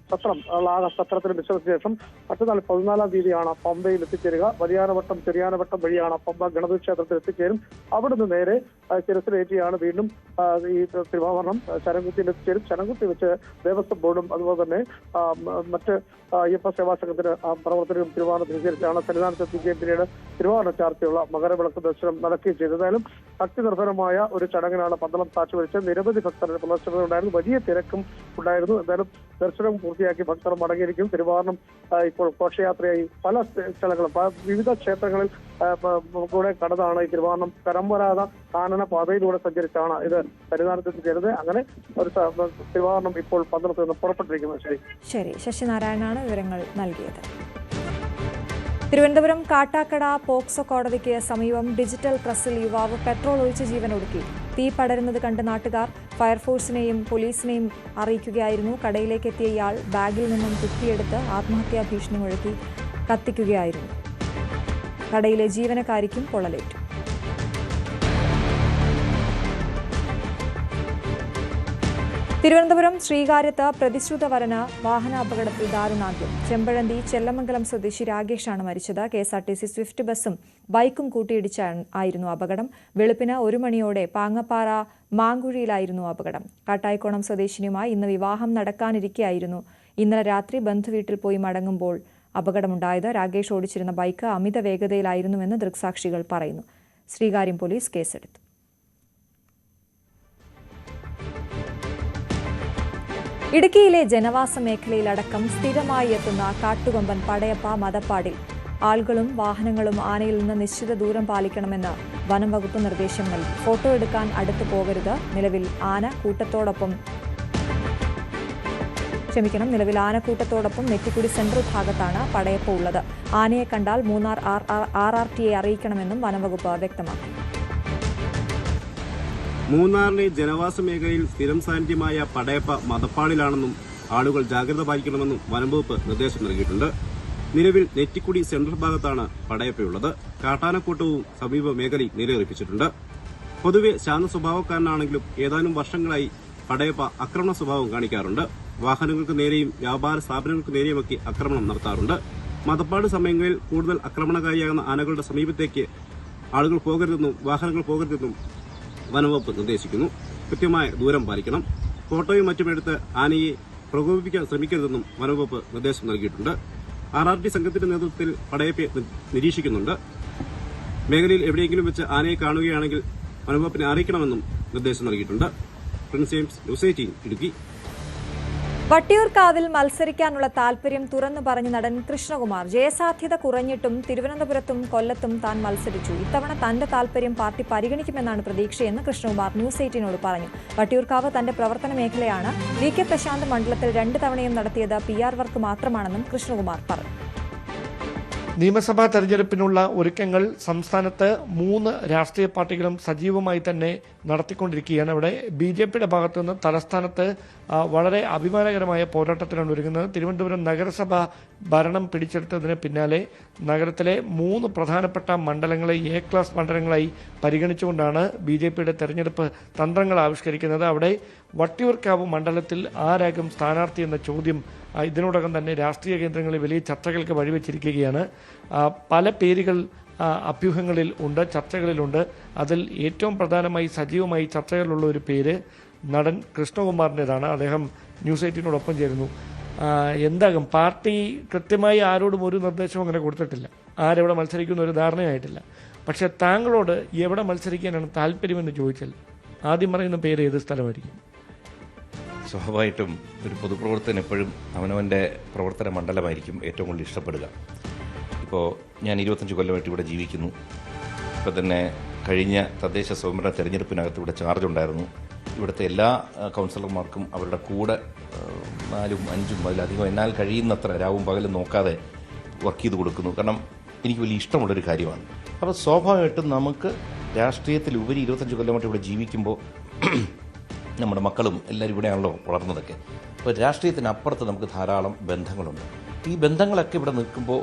സത്രത്തിന് വിശ്രമിച്ച ശേഷം മറ്റന്നാൾ 14-ാം തീയതിയാണ് പമ്പയിൽ എത്തിച്ചേരുക. വലിയാനവട്ടം ചെറിയാനവട്ടം വഴിയാണ് പമ്പ ഗണപതി ക്ഷേത്രത്തിൽ എത്തിച്ചേരും. അവിടുന്ന് നേരെ ശിരസിലേറ്റിയാണ് വീണ്ടും ഈ തിരുവാഭരണം ശരംകുത്തിയിൽ എത്തിച്ചേരും. ശരംകുത്തി വെച്ച് ദേവസ്വം ബോർഡും അതുപോലെ തന്നെ മറ്റ് അയ്യപ്പ സേവാ സംഘത്തിന് പ്രവർത്തകരും തിരുവാഭരണം സ്വീകരിച്ചാണ് സന്നിധാനത്തെത്തിക്കുകയും പിന്നീട് തിരുവാഭരണ ചാർത്തിയുള്ള മകരവിളക്ക് ദർശനം നടക്കുകയും ചെയ്തു. ഏതായാലും ഭക്തി നിർഭരമായ ഒരു ചടങ്ങിനാണ് പന്തളം സാക്ഷിവഹിച്ചത്. നിരവധി ഭക്തരുടെ പുലർച്ചെണ്ടായിരുന്നു. വലിയ തിരക്കും ഉണ്ടായിരുന്നു. എന്തായാലും ദർശനം പൂർത്തിയാക്കി ഭക്തർ മടങ്ങിയിരിക്കും. തിരുവാഭരണം ഇപ്പോൾ ഘോഷയാത്രയായി പല സ്ഥലങ്ങളും വിവിധ ക്ഷേത്രങ്ങളിൽ കൂടെ കടന്നാണ് ഈ തിരുവാഭരണം കരംവരാത കാനന പാതയിലൂടെ സഞ്ചരിച്ചാണ് ഇത് സന്നിധാനത്തെത്തിച്ചേരുന്നത്. അങ്ങനെ ഒരു തിരുവാഭരണം ഇപ്പോൾ പന്തളത്ത് നിന്ന് പുറപ്പെട്ടിരിക്കുന്നത്.
ശരി, ശശിനാരായണനാണ് വിവരങ്ങൾ നൽകിയത്. തിരുവനന്തപുരം കാട്ടാക്കട പോക്സോ കോടതിക്ക് സമീപം ഡിജിറ്റൽ പ്രസിൽ യുവാവ് പെട്രോൾ ഒഴിച്ച് ജീവനൊടുക്കി. തീ പടരുന്നത് കണ്ട് നാട്ടുകാർ ഫയർഫോഴ്സിനെയും പോലീസിനെയും അറിയിക്കുകയായിരുന്നു. കടയിലേക്ക് എത്തിയ ഇയാൾ ബാഗിൽ നിന്നും കുപ്പിയെടുത്ത് ആത്മഹത്യാ ഭീഷണി മുഴക്കി കത്തിക്കുകയായിരുന്നു. കടയിലെ ജീവനക്കാരിക്കും പൊള്ളലേറ്റു. തിരുവനന്തപുരം ശ്രീകാര്യത്ത് പ്രതിശ്രുതവരന് വാഹനാപകടത്തിൽ ദാരുണാന്ത്യം. ചെമ്പഴന്തി ചെല്ലമംഗലം സ്വദേശി രാകേഷാണ് മരിച്ചത്. KSRTC സ്വിഫ്റ്റ് ബസും ബൈക്കും കൂട്ടിയിടിച്ചായിരുന്നു അപകടം. വെളുപ്പിന് 1 മണിയോടെ പാങ്ങപ്പാറ മാങ്കുഴിയിലായിരുന്നു അപകടം. കാട്ടായിക്കോണം സ്വദേശിനിയുമായി ഇന്ന് വിവാഹം നടക്കാനിരിക്കെയായിരുന്നു ഇന്നലെ രാത്രി ബന്ധുവീട്ടിൽ പോയി മടങ്ങുമ്പോൾ അപകടമുണ്ടായത്. രാകേഷ് ഓടിച്ചിരുന്ന ബൈക്ക് അമിത വേഗതയിലായിരുന്നുവെന്ന് ദൃക്സാക്ഷികൾ പറയുന്നു. ശ്രീകാര്യം പോലീസ് കേസെടുത്തു. ഇടുക്കിയിലെ ജനവാസ മേഖലയിലടക്കം സ്ഥിരമായി എത്തുന്ന കാട്ടുകൊമ്പൻ പടയപ്പ മദപ്പാടിൽ ആളുകളും വാഹനങ്ങളും ആനയിൽ നിന്ന് നിശ്ചിത ദൂരം പാലിക്കണമെന്ന് വനം വകുപ്പ് നിർദ്ദേശം നൽകി. ഫോട്ടോ എടുക്കാൻ അടുത്തു പോകരുത്. നിലവിൽ ആനക്കൂട്ടത്തോടൊപ്പം നെറ്റിക്കുടി സെൻട്രൽ ഭാഗത്താണ് പടയപ്പ ഉള്ളത്. ആനയെ കണ്ടാൽ മൂന്നാർ RRTയെ അറിയിക്കണമെന്നും വനംവകുപ്പ് വ്യക്തമാക്കി.
മൂന്നാറിലെ ജനവാസ മേഖലയിൽ സ്ഥിരം സാന്നിധ്യമായ പടയപ്പ മദപ്പാടിലാണെന്നും ആളുകൾ ജാഗ്രത പാലിക്കണമെന്നും വനംവകുപ്പ് നിർദ്ദേശം നൽകിയിട്ടുണ്ട്. നിലവിൽ നെറ്റിക്കുടി സെൻട്രൽ ഭാഗത്താണ് പടയപ്പയുള്ളത്. കാട്ടാനക്കൂട്ടവും സമീപ മേഖലയിൽ നിലയുറപ്പിച്ചിട്ടുണ്ട്. പൊതുവെ ശാന്ത സ്വഭാവക്കാരനാണെങ്കിലും ഏതാനും വർഷങ്ങളായി പടയപ്പ ആക്രമണ സ്വഭാവം കാണിക്കാറുണ്ട്. വാഹനങ്ങൾക്ക് നേരെയും വ്യാപാര സ്ഥാപനങ്ങൾക്ക് നേരെയുമൊക്കെ ആക്രമണം നടത്താറുണ്ട്. മദപ്പാട് സമയങ്ങളിൽ കൂടുതൽ ആക്രമണകാരിയാകുന്ന ആനകളുടെ സമീപത്തേക്ക് ആളുകൾ പോകരുതെന്നും വാഹനങ്ങൾ പോകരുതെന്നും വനംവകുപ്പ് നിർദ്ദേശിക്കുന്നു. കൃത്യമായ ദൂരം പാലിക്കണം. ഫോട്ടോയും മറ്റുമെടുത്ത് ആനയെ പ്രകോപിപ്പിക്കാൻ ശ്രമിക്കരുതെന്നും വനംവകുപ്പ് നിർദ്ദേശം നൽകിയിട്ടുണ്ട്. RRT സംഘത്തിന്റെ നേതൃത്വത്തിൽ പടയപ്പയെ നിരീക്ഷിക്കുന്നുണ്ട്. മേഖലയിൽ എവിടെയെങ്കിലും വെച്ച് ആനയെ കാണുകയാണെങ്കിൽ വനംവകുപ്പിനെ അറിയിക്കണമെന്നും നിർദ്ദേശം നൽകിയിട്ടുണ്ട്. Prince James, news 18 Idukki.
വട്ടിയൂർക്കാവിൽ മത്സരിക്കാനുള്ള താൽപര്യം തുറന്നു പറഞ്ഞ നടൻ കൃഷ്ണകുമാർ ജയസാധ്യത കുറഞ്ഞിട്ടും തിരുവനന്തപുരത്തും കൊല്ലത്തും താൻ മത്സരിച്ചു. ഇത്തവണ തന്റെ താൽപര്യം പാർട്ടി പരിഗണിക്കുമെന്നാണ് പ്രതീക്ഷയെന്ന് കൃഷ്ണകുമാർ ന്യൂസ് 18നോട് പറഞ്ഞു. വട്ടിയൂർക്കാവ് തന്റെ പ്രവർത്തന മേഖലയാണ്. VK പ്രശാന്ത് മണ്ഡലത്തിൽ 2 തവണയും നടത്തിയത് PR വർക്ക് മാത്രമാണെന്നും കൃഷ്ണകുമാർ പറഞ്ഞു.
നിയമസഭാ തെരഞ്ഞെടുപ്പിനുള്ള ഒരുക്കങ്ങൾ സംസ്ഥാനത്ത് 3 രാഷ്ട്രീയ പാർട്ടികളും സജീവമായി തന്നെ നടത്തിക്കൊണ്ടിരിക്കുകയാണ്. അവിടെ BJPയുടെ ഭാഗത്തുനിന്ന് തലസ്ഥാനത്ത് വളരെ അഭിമാനകരമായ പോരാട്ടത്തിനാണ് ഒരുങ്ങുന്നത്. തിരുവനന്തപുരം നഗരസഭ ഭരണം പിടിച്ചെടുത്തതിന് പിന്നാലെ നഗരത്തിലെ 3 പ്രധാനപ്പെട്ട മണ്ഡലങ്ങളെ A ക്ലാസ് മണ്ഡലങ്ങളായി പരിഗണിച്ചുകൊണ്ടാണ് BJPയുടെ തെരഞ്ഞെടുപ്പ് തന്ത്രങ്ങൾ ആവിഷ്കരിക്കുന്നത്. അവിടെ വട്ടിയൂർക്കാവ് മണ്ഡലത്തിൽ ആരാകും സ്ഥാനാർത്ഥി എന്ന ചോദ്യം ഇതിനോടകം തന്നെ രാഷ്ട്രീയ കേന്ദ്രങ്ങളിൽ വലിയ ചർച്ചകൾക്ക് വഴിവെച്ചിരിക്കുകയാണ്. പല പേരുകൾ അഭ്യൂഹങ്ങളിൽ ഉണ്ട്, ചർച്ചകളിലുണ്ട്. അതിൽ ഏറ്റവും പ്രധാനമായി സജീവമായി ചർച്ചകളിലുള്ള ഒരു പേര് നടൻ കൃഷ്ണകുമാറിൻ്റെതാണ്. അദ്ദേഹം ന്യൂസ് 18നോടൊപ്പം ചേരുന്നു. എന്താകും പാർട്ടി കൃത്യമായി ആരോടും ഒരു നിർദ്ദേശവും അങ്ങനെ കൊടുത്തിട്ടില്ല. ആരെവിടെ മത്സരിക്കുന്ന ഒരു ധാരണയായിട്ടില്ല. പക്ഷേ താങ്കളോട് എവിടെ മത്സരിക്കാനാണ് താല്പര്യമെന്ന് ചോദിച്ചാൽ ആദ്യം പറയുന്ന പേര് ഏത് സ്ഥലമായിരിക്കും?
സ്വാഭാവികമായിട്ടും ഒരു പൊതുപ്രവർത്തകൻ എപ്പോഴും അവനവൻ്റെ പ്രവർത്തന മണ്ഡലമായിരിക്കും ഏറ്റവും കൂടുതൽ ഇഷ്ടപ്പെടുക. ഇപ്പോൾ ഞാൻ 25 കൊല്ലമായിട്ട് ഇവിടെ ജീവിക്കുന്നു. ഇപ്പോൾ തന്നെ കഴിഞ്ഞ തദ്ദേശ സ്വയംഭരണ തെരഞ്ഞെടുപ്പിനകത്ത് ഇവിടെ ചാർജ് ഉണ്ടായിരുന്നു. ഇവിടുത്തെ എല്ലാ കൗൺസിലർമാർക്കും അവരുടെ കൂടെ 4, 5 അതിലധികം എന്നാൽ കഴിയുന്നത്ര രാവും പകലും നോക്കാതെ വർക്ക് ചെയ്ത് കൊടുക്കുന്നു. കാരണം എനിക്ക് വലിയ ഇഷ്ടമുള്ളൊരു കാര്യമാണ്. അപ്പോൾ സ്വാഭാവികമായിട്ടും നമുക്ക് രാഷ്ട്രീയത്തിലുപരി 25 കൊല്ലമായിട്ട് ഇവിടെ ജീവിക്കുമ്പോൾ നമ്മുടെ മക്കളും എല്ലാവരും ഇവിടെയാണല്ലോ വളർന്നതൊക്കെ. അപ്പോൾ രാഷ്ട്രീയത്തിനപ്പുറത്ത് നമുക്ക് ധാരാളം ബന്ധങ്ങളുണ്ട്. ഈ ബന്ധങ്ങളൊക്കെ ഇവിടെ നിൽക്കുമ്പോൾ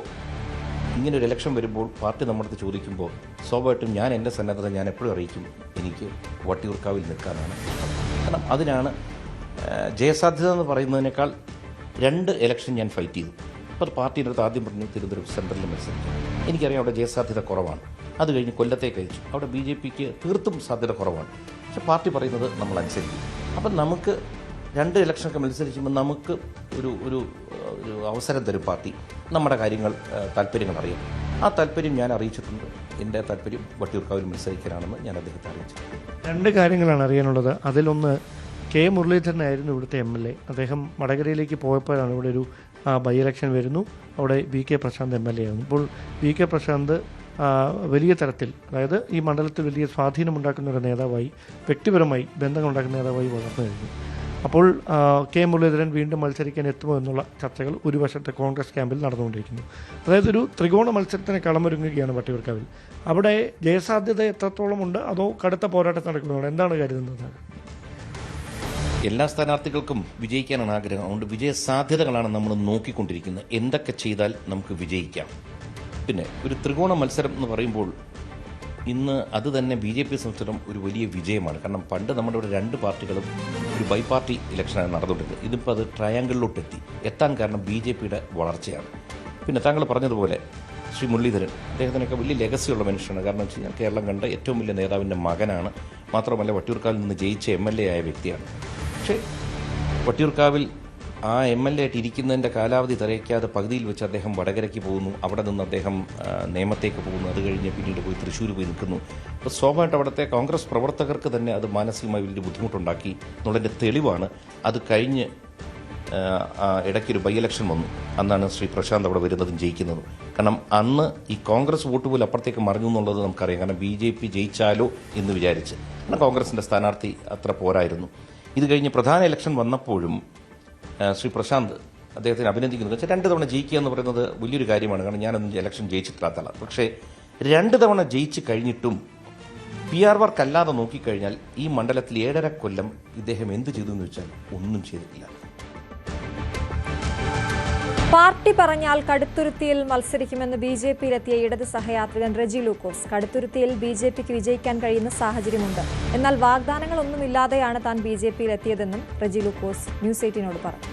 ഇങ്ങനെ ഒരു ഇലക്ഷൻ വരുമ്പോൾ പാർട്ടി നമ്മുടെ അടുത്ത് ചോദിക്കുമ്പോൾ സ്വാഭാവികമായിട്ടും ഞാൻ എൻ്റെ സന്നദ്ധത ഞാൻ എപ്പോഴും അറിയിക്കും. എനിക്ക് വട്ടിയൂർക്കാവിൽ നിൽക്കാനാണ്. കാരണം അതിനാണ് ജയസാധ്യത എന്ന് പറയുന്നതിനേക്കാൾ 2 ഇലക്ഷൻ ഞാൻ ഫൈറ്റ് ചെയ്തു. അപ്പോൾ പാർട്ടിയുടെ അടുത്ത് ആദ്യം പറഞ്ഞു തിരുവനന്തപുരം സെൻട്രലിൽ മത്സരിക്കും. എനിക്കറിയാം അവിടെ ജയസാധ്യത കുറവാണ്. അത് കഴിഞ്ഞ് കൊല്ലത്തേക്ക് അയച്ചു. അവിടെ BJPക്ക് തീർത്തും സാധ്യത കുറവാണ്. പക്ഷെ പാർട്ടി പറയുന്നത് നമ്മൾ അനുസരിക്കും. അപ്പം നമുക്ക് 2 ഇലക്ഷനൊക്കെ മത്സരിക്കുമ്പോൾ നമുക്ക് ഒരു അവസരം തരും പാർട്ടി. നമ്മുടെ കാര്യങ്ങൾ താല്പര്യങ്ങൾ അറിയാം. ആ താല്പര്യം ഞാൻ അറിയിച്ചിട്ടുണ്ട്. എൻ്റെ താല്പര്യം വട്ടിയൂർക്കാവിൽ മത്സരിക്കാനാണെന്ന് ഞാൻ അദ്ദേഹത്തെ അറിയിച്ചിട്ടുണ്ട്.
2 കാര്യങ്ങളാണ് അറിയാനുള്ളത്. അതിലൊന്ന് K മുരളീധരനായിരുന്നു ഇവിടുത്തെ MLA. അദ്ദേഹം വടകരയിലേക്ക് പോയപ്പോഴാണ് ഇവിടെ ഒരു ബൈ ഇലക്ഷൻ വരുന്നു. അവിടെ VK പ്രശാന്ത് MLA ആയിരുന്നു. ഇപ്പോൾ VK പ്രശാന്ത് വലിയ തരത്തിൽ, അതായത് ഈ മണ്ഡലത്തിൽ വലിയ സ്വാധീനമുണ്ടാക്കുന്ന ഒരു നേതാവായി, വ്യക്തിപരമായി ബന്ധങ്ങളുണ്ടാക്കുന്ന നേതാവായി വളർന്നു കഴിഞ്ഞു. അപ്പോൾ K മുരളീധരൻ വീണ്ടും മത്സരിക്കാൻ എത്തുമോ എന്നുള്ള ചർച്ചകൾ ഒരു വശത്തെ കോൺഗ്രസ് ക്യാമ്പിൽ നടന്നുകൊണ്ടിരിക്കുന്നു. അതായത് ഒരു ത്രികോണ മത്സരത്തിന് കളമൊരുങ്ങുകയാണ് വട്ടിയൂർക്കാവിൽ. അവിടെ ജയസാധ്യത എത്രത്തോളം ഉണ്ട്, അതോ കടുത്ത പോരാട്ടം നടക്കുന്നതാണ്? എന്താണ് കരുതുന്നത്?
എല്ലാ സ്ഥാനാർത്ഥികൾക്കും വിജയിക്കാനാണ് ആഗ്രഹം. അതുകൊണ്ട് വിജയസാധ്യതകളാണ് നമ്മൾ നോക്കിക്കൊണ്ടിരിക്കുന്നത്. എന്തൊക്കെ ചെയ്താൽ നമുക്ക് വിജയിക്കാം. പിന്നെ ഒരു ത്രികോണ മത്സരം എന്ന് പറയുമ്പോൾ ഇന്ന് അത് തന്നെ BJP സംസ്ഥാനം ഒരു വലിയ വിജയമാണ്. കാരണം പണ്ട് നമ്മുടെ ഇവിടെ 2 പാർട്ടികളും ഒരു ബൈപാർട്ടി ഇലക്ഷനാണ് നടന്നുകൊണ്ടിരുന്നത്. ഇതിപ്പോൾ അത് ട്രയാങ്കിളിലോട്ട് എത്താൻ കാരണം BJPയുടെ വളർച്ചയാണ്. പിന്നെ താങ്കൾ പറഞ്ഞതുപോലെ ശ്രീ മുരളീധരൻ അദ്ദേഹത്തിനൊക്കെ വലിയ ലെഗസിയുള്ള മനുഷ്യനാണ്. കാരണം വെച്ച് കഴിഞ്ഞാൽ കേരളം കണ്ട ഏറ്റവും വലിയ നേതാവിൻ്റെ മകനാണ്. മാത്രമല്ല വട്ടിയൂർക്കാവിൽ നിന്ന് ജയിച്ച MLA ആയ വ്യക്തിയാണ്. പക്ഷേ വട്ടിയൂർക്കാവിൽ ആ MLA ആയിട്ട് ഇരിക്കുന്നതിൻ്റെ കാലാവധി തികയ്ക്കാതെ പകുതിയിൽ വെച്ച് അദ്ദേഹം വടകരയ്ക്ക് പോകുന്നു. അവിടെ നിന്ന് അദ്ദേഹം നേമത്തേക്ക് പോകുന്നു. അത് കഴിഞ്ഞ് പിന്നീട് പോയി തൃശ്ശൂർ പോയി നിൽക്കുന്നു. അപ്പോൾ സ്വാഭാവികമായിട്ട് അവിടുത്തെ കോൺഗ്രസ് പ്രവർത്തകർക്ക് തന്നെ അത് മാനസികമായി വലിയ ബുദ്ധിമുട്ടുണ്ടാക്കി എന്നുള്ളതിൻ്റെ തെളിവാണ്. അത് കഴിഞ്ഞ് ഇടയ്ക്കൊരു ബൈ ഇലക്ഷൻ വന്നു. അന്നാണ് ശ്രീ പ്രശാന്ത് അവിടെ വരുന്നതും ജയിക്കുന്നതും. കാരണം അന്ന് ഈ കോൺഗ്രസ് വോട്ട് പോലും അപ്പുറത്തേക്ക് മറിഞ്ഞു എന്നുള്ളത് നമുക്കറിയാം. കാരണം BJP ജയിച്ചാലോ എന്ന് വിചാരിച്ച്. കാരണം കോൺഗ്രസിൻ്റെ സ്ഥാനാർത്ഥി അത്ര പോരായിരുന്നു. ഇത് കഴിഞ്ഞ് പ്രധാന ഇലക്ഷൻ വന്നപ്പോഴും ശ്രീ പ്രശാന്ത് അദ്ദേഹത്തിന് അഭിനന്ദിക്കുന്നത് വെച്ചാൽ 2 തവണ ജയിക്കുക എന്ന് പറയുന്നത് വലിയൊരു കാര്യമാണ്. കാരണം ഞാനൊന്നും ഇലക്ഷൻ ജയിച്ചിട്ടില്ലാത്ത ആളാണ്. പക്ഷേ 2 തവണ ജയിച്ച് കഴിഞ്ഞിട്ടും PR വർക്ക് അല്ലാതെ നോക്കിക്കഴിഞ്ഞാൽ ഈ മണ്ഡലത്തിൽ 7.5 കൊല്ലം ഇദ്ദേഹം എന്ത് ചെയ്തു എന്ന് വെച്ചാൽ ഒന്നും ചെയ്തിട്ടില്ല.
പാർട്ടി പറഞ്ഞാൽ കടുത്തുരുത്തിയിൽ മത്സരിക്കുമെന്ന് BJPയിലെത്തിയ ഇടത് സഹയാത്രികൻ റെജി ലൂക്കോസ്. കടുത്തുരുത്തിയിൽ BJPക്ക് വിജയിക്കാൻ കഴിയുന്ന സാഹചര്യമുണ്ട്. എന്നാൽ വാഗ്ദാനങ്ങളൊന്നുമില്ലാതെയാണ് താൻ BJPയിലെത്തിയതെന്നും റെജി ലൂക്കോസ് ന്യൂസ് 18നോട് പറഞ്ഞു.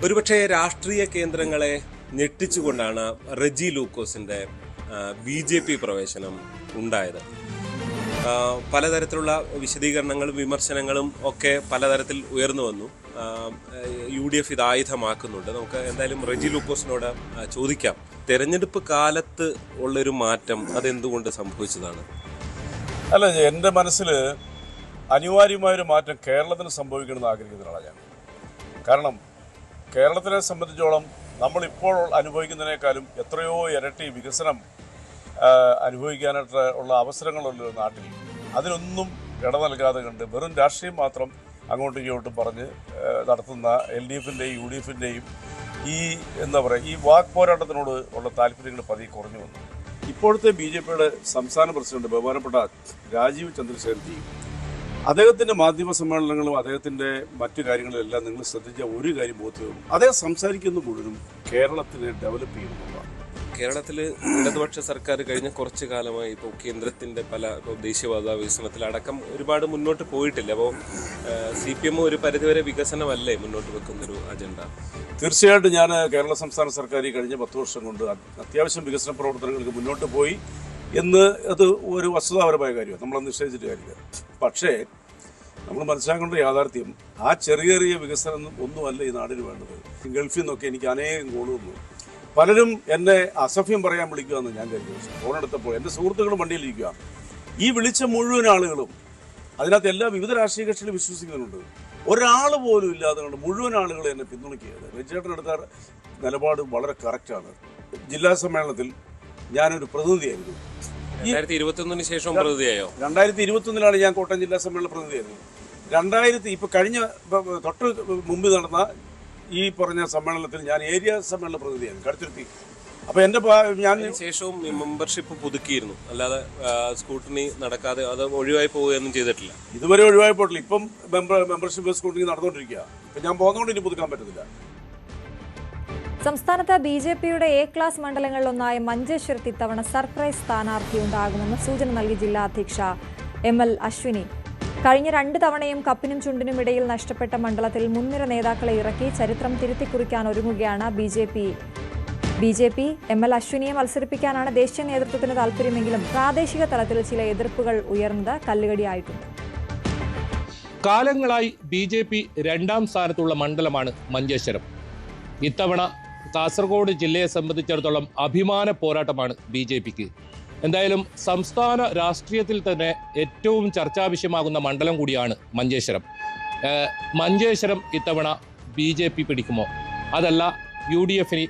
ഒരുപക്ഷെ രാഷ്ട്രീയ കേന്ദ്രങ്ങളെ ഞെട്ടിച്ചുകൊണ്ടാണ് റെജി ലൂക്കോസിന്റെ BJP പ്രവേശനം ഉണ്ടായത്. പലതരത്തിലുള്ള വിശദീകരണങ്ങളും വിമർശനങ്ങളും ഒക്കെ പലതരത്തിൽ ഉയർന്നു വന്നു. UDF ഇത് ആയുധമാക്കുന്നുണ്ട്. നമുക്ക് എന്തായാലും റെജി ലൂക്കോസിനോട് ചോദിക്കാം, തെരഞ്ഞെടുപ്പ് കാലത്ത് ഉള്ളൊരു മാറ്റം അതെന്തുകൊണ്ട് സംഭവിച്ചതാണ്?
അല്ല, എൻ്റെ മനസ്സിൽ അനിവാര്യമായൊരു മാറ്റം കേരളത്തിന് സംഭവിക്കണമെന്ന് ആഗ്രഹിക്കുന്നതാണ് ഞാൻ. കാരണം കേരളത്തിനെ സംബന്ധിച്ചോളം നമ്മളിപ്പോൾ അനുഭവിക്കുന്നതിനേക്കാളും എത്രയോ ഇരട്ടി വികസനം അനുഭവിക്കാനായിട്ട് ഉള്ള അവസരങ്ങളുള്ള ഒരു നാട്ടിൽ അതിനൊന്നും ഇട നൽകാതെ കണ്ട് വെറും രാഷ്ട്രീയം മാത്രം അങ്ങോട്ടും ഇങ്ങോട്ടും പറഞ്ഞ് നടത്തുന്ന LDFിൻ്റെയും UDFിൻ്റെയും ഈ എന്താ പറയുക ഈ വാക്ക് പോരാട്ടത്തിനോട് ഉള്ള താല്പര്യങ്ങൾ പതിയെ കുറഞ്ഞു വന്നു. ഇപ്പോഴത്തെ BJPയുടെ സംസ്ഥാന പ്രസിഡന്റ് ബഹുമാനപ്പെട്ട രാജീവ് ചന്ദ്രശേഖർജി അദ്ദേഹത്തിൻ്റെ മാധ്യമ സമ്മേളനങ്ങളും അദ്ദേഹത്തിൻ്റെ മറ്റു കാര്യങ്ങളിലെല്ലാം നിങ്ങൾ ശ്രദ്ധിച്ച ഒരു കാര്യം ബോധ്യവും അദ്ദേഹം സംസാരിക്കുന്ന മുഴുവനും കേരളത്തിനെ ഡെവലപ്പ് ചെയ്യുന്നതാണ്.
കേരളത്തിൽ ഇടതുപക്ഷ സർക്കാർ കഴിഞ്ഞ കുറച്ച് കാലമായി ഇപ്പോൾ കേന്ദ്രത്തിൻ്റെ ഇപ്പോൾ ദേശീയപാത വികസനത്തിലടക്കം ഒരുപാട് മുന്നോട്ട് പോയിട്ടില്ല. അപ്പോൾ CPM ഒരു പരിധിവരെ വികസനമല്ലേ മുന്നോട്ട് വെക്കുന്നൊരു അജണ്ട?
തീർച്ചയായിട്ടും ഞാൻ കേരള സംസ്ഥാന സർക്കാർ കഴിഞ്ഞ 10 വർഷം കൊണ്ട് അത്യാവശ്യം വികസന പ്രവർത്തനങ്ങൾക്ക് മുന്നോട്ട് പോയി എന്ന് അത് ഒരു വസ്തുതാപരമായ കാര്യമാണ്, നമ്മളത് നിഷേധിച്ചിട്ട് കാര്യമില്ല. പക്ഷേ നമ്മൾ മനസ്സിലാക്കേണ്ട യാഥാർത്ഥ്യം ആ ചെറിയ ചെറിയ വികസനം ഒന്നുമല്ല ഈ നാടിന് വേണ്ടത്. ഗൾഫിൽ നിന്നൊക്കെ എനിക്ക് അനേകം കോൾ വന്നു. പലരും എന്നെ അസഭ്യം പറയാൻ വിളിക്കുകയെന്ന് ഞാൻ കരുതി. ഫോൺ എടുത്തപ്പോൾ എൻ്റെ സുഹൃത്തുക്കളും വണ്ടിയിലിരിക്കുക. ഈ വിളിച്ച മുഴുവൻ ആളുകളും അതിനകത്ത് എല്ലാ വിവിധ രാഷ്ട്രീയ കക്ഷികളും വിശ്വസിക്കുന്നുണ്ട്. ഒരാൾ പോലും ഇല്ലാതെ കൊണ്ട് മുഴുവൻ ആളുകൾ എന്നെ പിന്തുണയ്ക്കുകയാണ്. രജിചേട്ടനെടുത്ത നിലപാട് വളരെ കറക്റ്റാണ്. ജില്ലാ സമ്മേളനത്തിൽ ഞാനൊരു പ്രതിനിധിയായിരുന്നു.
2021 ശേഷം പ്രതിനിധിയായോ?
2021 ഞാൻ കോട്ടയം ജില്ലാ സമ്മേളന പ്രതിനിധിയായിരുന്നു. ഇപ്പോൾ കഴിഞ്ഞ തൊട്ട് മുമ്പ് നടന്ന ഈ പറഞ്ഞ സമ്മേളനത്തിൽ ഞാൻ ഏരിയ സമ്മേളന പ്രതിനിധിയായിരുന്നു കടുത്തുരുത്തി. അപ്പോൾ എൻ്റെ ഞാൻ
ശേഷവും മെമ്പർഷിപ്പ് പുതുക്കിയിരുന്നു, അല്ലാതെ സ്കൂട്ടണി നടക്കാതെ അത് ഒഴിവായി പോവുകയൊന്നും ചെയ്തിട്ടില്ല.
ഇതുവരെ ഒഴിവായി പോയിട്ടില്ല. ഇപ്പം മെമ്പർഷിപ്പ് സ്കൂട്ടണി നടന്നുകൊണ്ടിരിക്കുക. ഇപ്പം ഞാൻ പോകുന്നതുകൊണ്ട് ഇനി പുതുക്കാൻ പറ്റത്തില്ല.
സംസ്ഥാനത്ത് BJPയുടെ A ക്ലാസ് മണ്ഡലങ്ങളിലൊന്നായ മഞ്ചേശ്വരത്ത് ഇത്തവണ സർപ്രൈസ് സ്ഥാനാർത്ഥി ഉണ്ടാകുമെന്ന് സൂചന നൽകി ജില്ലാ അധ്യക്ഷ ML അശ്വിനി. കഴിഞ്ഞ 2 തവണയും കപ്പിനും ചുണ്ടിനും ഇടയിൽ നഷ്ടപ്പെട്ട മണ്ഡലത്തിൽ മുൻനിര നേതാക്കളെ ഇറക്കി ചരിത്രം തിരുത്തിക്കുറിക്കാൻ ഒരുങ്ങുകയാണ് BJP. ML അശ്വിനിയെ മത്സരിപ്പിക്കാനാണ് ദേശീയ നേതൃത്വത്തിന് താൽപര്യമെങ്കിലും പ്രാദേശിക തലത്തിൽ ചില എതിർപ്പുകൾ ഉയർന്നത് കല്ലുകടിയായിട്ടുണ്ട്.
കാലങ്ങളായി BJP 2ാം സ്ഥാനത്തുള്ള മണ്ഡലമാണ് മഞ്ചേശ്വരം. ഇത്തവണ കാസർഗോഡ് ജില്ലയെ സംബന്ധിച്ചിടത്തോളം അഭിമാന പോരാട്ടമാണ് BJPക്ക്. എന്തായാലും സംസ്ഥാന രാഷ്ട്രീയത്തിൽ തന്നെ ഏറ്റവും ചർച്ചാവിഷയമാകുന്ന മണ്ഡലം കൂടിയാണ് മഞ്ചേശ്വരം. മഞ്ചേശ്വരം ഇത്തവണ BJP പിടിക്കുമോ, അതല്ല UDFന്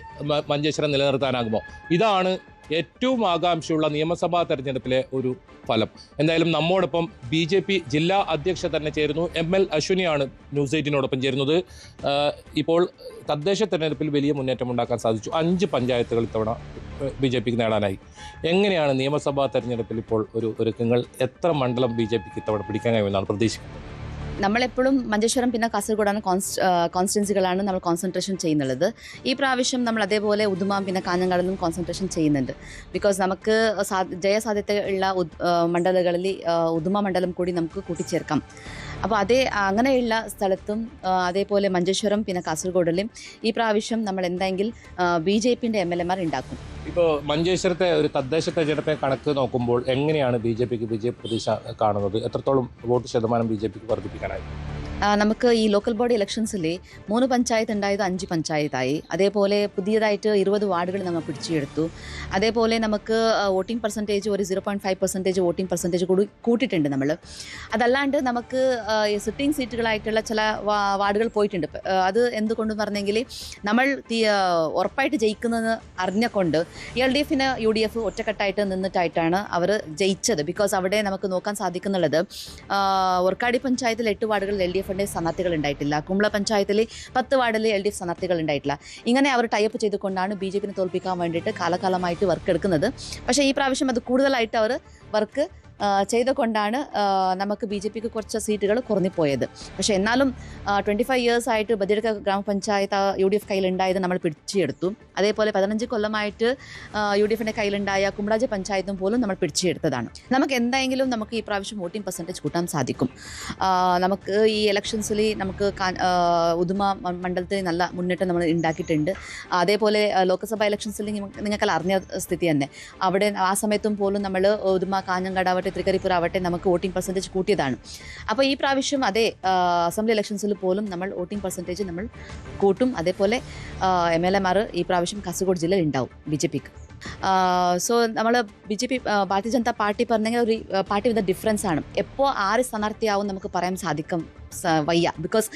മഞ്ചേശ്വരം നിലനിർത്താനാകുമോ? ഇതാണ് ഏറ്റവും ആകാംക്ഷയുള്ള നിയമസഭാ തെരഞ്ഞെടുപ്പിലെ ഒരു ഫലം. എന്തായാലും നമ്മോടൊപ്പം BJP ജില്ലാ അധ്യക്ഷ തന്നെ ചേരുന്നു. ML അശ്വിനിയാണ് ന്യൂസ് 18നോടൊപ്പം ചേരുന്നത്. ഇപ്പോൾ തദ്ദേശ തെരഞ്ഞെടുപ്പിൽ വലിയ മുന്നേറ്റം ഉണ്ടാക്കാൻ സാധിച്ചു. 5 പഞ്ചായത്തുകൾ ഇത്തവണ BJPക്ക് നേടാനായി. എങ്ങനെയാണ് നിയമസഭാ തെരഞ്ഞെടുപ്പിൽ ഇപ്പോൾ ഒരു ഒരുക്കങ്ങൾ? എത്ര മണ്ഡലം BJPക്ക് ഇത്തവണ പിടിക്കാൻ കഴിയുമെന്നാണ് പ്രതീക്ഷിക്കുന്നത്?
നമ്മളെപ്പോഴും മഞ്ചേശ്വരം പിന്നെ കാസർഗോഡാണ് കോൺസ്റ്റിറ്റ്യൻസികളാണ് നമ്മൾ കോൺസെൻട്രേഷൻ ചെയ്യുന്നുള്ളത്. ഈ പ്രാവശ്യം നമ്മൾ അതേപോലെ ഉദുമ പിന്നെ കാഞ്ഞങ്ങാടിലും കോൺസെൻട്രേഷൻ ചെയ്യുന്നുണ്ട്. ബിക്കോസ് നമുക്ക് ജയസാധ്യതയുള്ള മണ്ഡലങ്ങളിൽ ഉദുമ മണ്ഡലം കൂടി നമുക്ക് കൂട്ടിച്ചേർക്കാം. അപ്പോൾ അങ്ങനെയുള്ള സ്ഥലത്തും അതേപോലെ മഞ്ചേശ്വരം പിന്നെ കാസർഗോഡിലും ഈ പ്രാവശ്യം നമ്മൾ എന്തെങ്കിലും BJPയുടെ MLA മാർ ഉണ്ടാക്കും.
ഇപ്പോൾ മഞ്ചേശ്വരത്തെ ഒരു തദ്ദേശ തെരഞ്ഞെടുപ്പ് കണക്ക് നോക്കുമ്പോൾ എങ്ങനെയാണ് BJPക്ക് വിജയ പ്രതീക്ഷ കാണുന്നത്? എത്രത്തോളം വോട്ട് ശതമാനം BJPക്ക് വർദ്ധിപ്പിക്കാനായി?
നമുക്ക് ഈ ലോക്കൽ ബോഡി ഇലക്ഷൻസിൽ 3 പഞ്ചായത്ത് ഉണ്ടായത് 5 പഞ്ചായത്തായി. അതേപോലെ പുതിയതായിട്ട് 20 വാർഡുകൾ നമ്മൾ പിടിച്ചെടുത്തു. അതേപോലെ നമുക്ക് വോട്ടിംഗ് പെർസെൻറ്റേജ് ഒരു 0.5% വോട്ടിംഗ് പെർസെൻറ്റേജ് കൂട്ടിയിട്ടുണ്ട് നമ്മൾ. അതല്ലാണ്ട് നമുക്ക് സിറ്റിംഗ് സീറ്റുകളായിട്ടുള്ള ചില വാർഡുകൾ പോയിട്ടുണ്ട്. അത് എന്തുകൊണ്ടെന്ന് പറഞ്ഞെങ്കിൽ നമ്മൾ ഉറപ്പായിട്ട് ജയിക്കുന്നത് അറിഞ്ഞുകൊണ്ട് LDFന് UDF ഒറ്റക്കെട്ടായിട്ട് നിന്നിട്ടായിട്ടാണ് അവർ ജയിച്ചത്. ബിക്കോസ് അവിടെ നമുക്ക് നോക്കാൻ സാധിക്കുന്നുള്ളത് ഒർക്കാടി പഞ്ചായത്തിൽ 8 വാർഡുകളിൽ LDF സ്ഥാനാർത്ഥികൾ ഉണ്ടായിട്ടില്ല. കുമ്പള പഞ്ചായത്തിൽ 10 വാർഡിൽ LDF സ്ഥാനാർത്ഥികൾ ഉണ്ടായിട്ടില്ല. ഇങ്ങനെ അവർ ടൈപ്പ് ചെയ്തുകൊണ്ടാണ് BJPനെ തോൽപ്പിക്കാൻ വേണ്ടിയിട്ട് കാലകാലമായിട്ട് വർക്ക് എടുക്കുന്നത്. പക്ഷേ ഈ പ്രാവശ്യം അത് കൂടുതലായിട്ട് അവർ വർക്ക് ചെയ്തുകൊണ്ടാണ് നമുക്ക് BJPക്ക് കുറച്ച് സീറ്റുകൾ കുറഞ്ഞുപോയത്. പക്ഷേ എന്നാലും 25 years ആയിട്ട് ബദിയടുക്ക ഗ്രാമപഞ്ചായത്ത് UDF കയ്യിലുണ്ടായത് നമ്മൾ പിടിച്ചെടുത്തു. അതേപോലെ 15 കൊല്ലമായിട്ട് UDFിൻ്റെ കയ്യിലുണ്ടായ കുമ്പളാജി പഞ്ചായത്തും പോലും നമ്മൾ പിടിച്ചെടുത്തതാണ്. നമുക്ക് എന്തായെങ്കിലും നമുക്ക് ഈ പ്രാവശ്യം വോട്ടിംഗ് പെർസെൻറ്റേജ് കൂട്ടാൻ സാധിക്കും. നമുക്ക് ഈ ഇലക്ഷൻസിൽ നമുക്ക് ഉദുമ മണ്ഡലത്തിൽ നല്ല മുന്നേറ്റം നമ്മൾ ഉണ്ടാക്കിയിട്ടുണ്ട്. അതേപോലെ ലോക്സഭാ ഇലക്ഷൻസിൽ നിങ്ങൾക്കെല്ലാം അറിഞ്ഞ സ്ഥിതി തന്നെ. അവിടെ ആ സമയത്തും പോലും നമ്മൾ ഉദുമ കാഞ്ഞങ്ങാടാവട്ടെ തൃക്കരിപ്പൂർ ആവട്ടെ നമുക്ക് വോട്ടിംഗ് പെർസെൻറ്റേജ് കൂട്ടിയതാണ്. അപ്പോൾ ഈ പ്രാവശ്യം അതേ അസംബ്ലി ഇലക്ഷൻസിൽ പോലും നമ്മൾ വോട്ടിംഗ് പെർസെൻറ്റേജ് നമ്മൾ കൂട്ടും. അതേപോലെ MLA മാർ ഈ പ്രാവശ്യം കാസർഗോഡ് ജില്ലയിൽ ഉണ്ടാവും BJPക്ക്. സോ നമ്മൾ BJP ഭാരതീയ ജനതാ പാർട്ടി പറഞ്ഞെങ്കിൽ ഒരു പാർട്ടി വിത്ത് ഡിഫറൻസ് ആണ്. എപ്പോൾ ആര് സ്ഥാനാർത്ഥിയാവും നമുക്ക് പറയാൻ സാധിക്കും വയ്യ. ബിക്കോസ്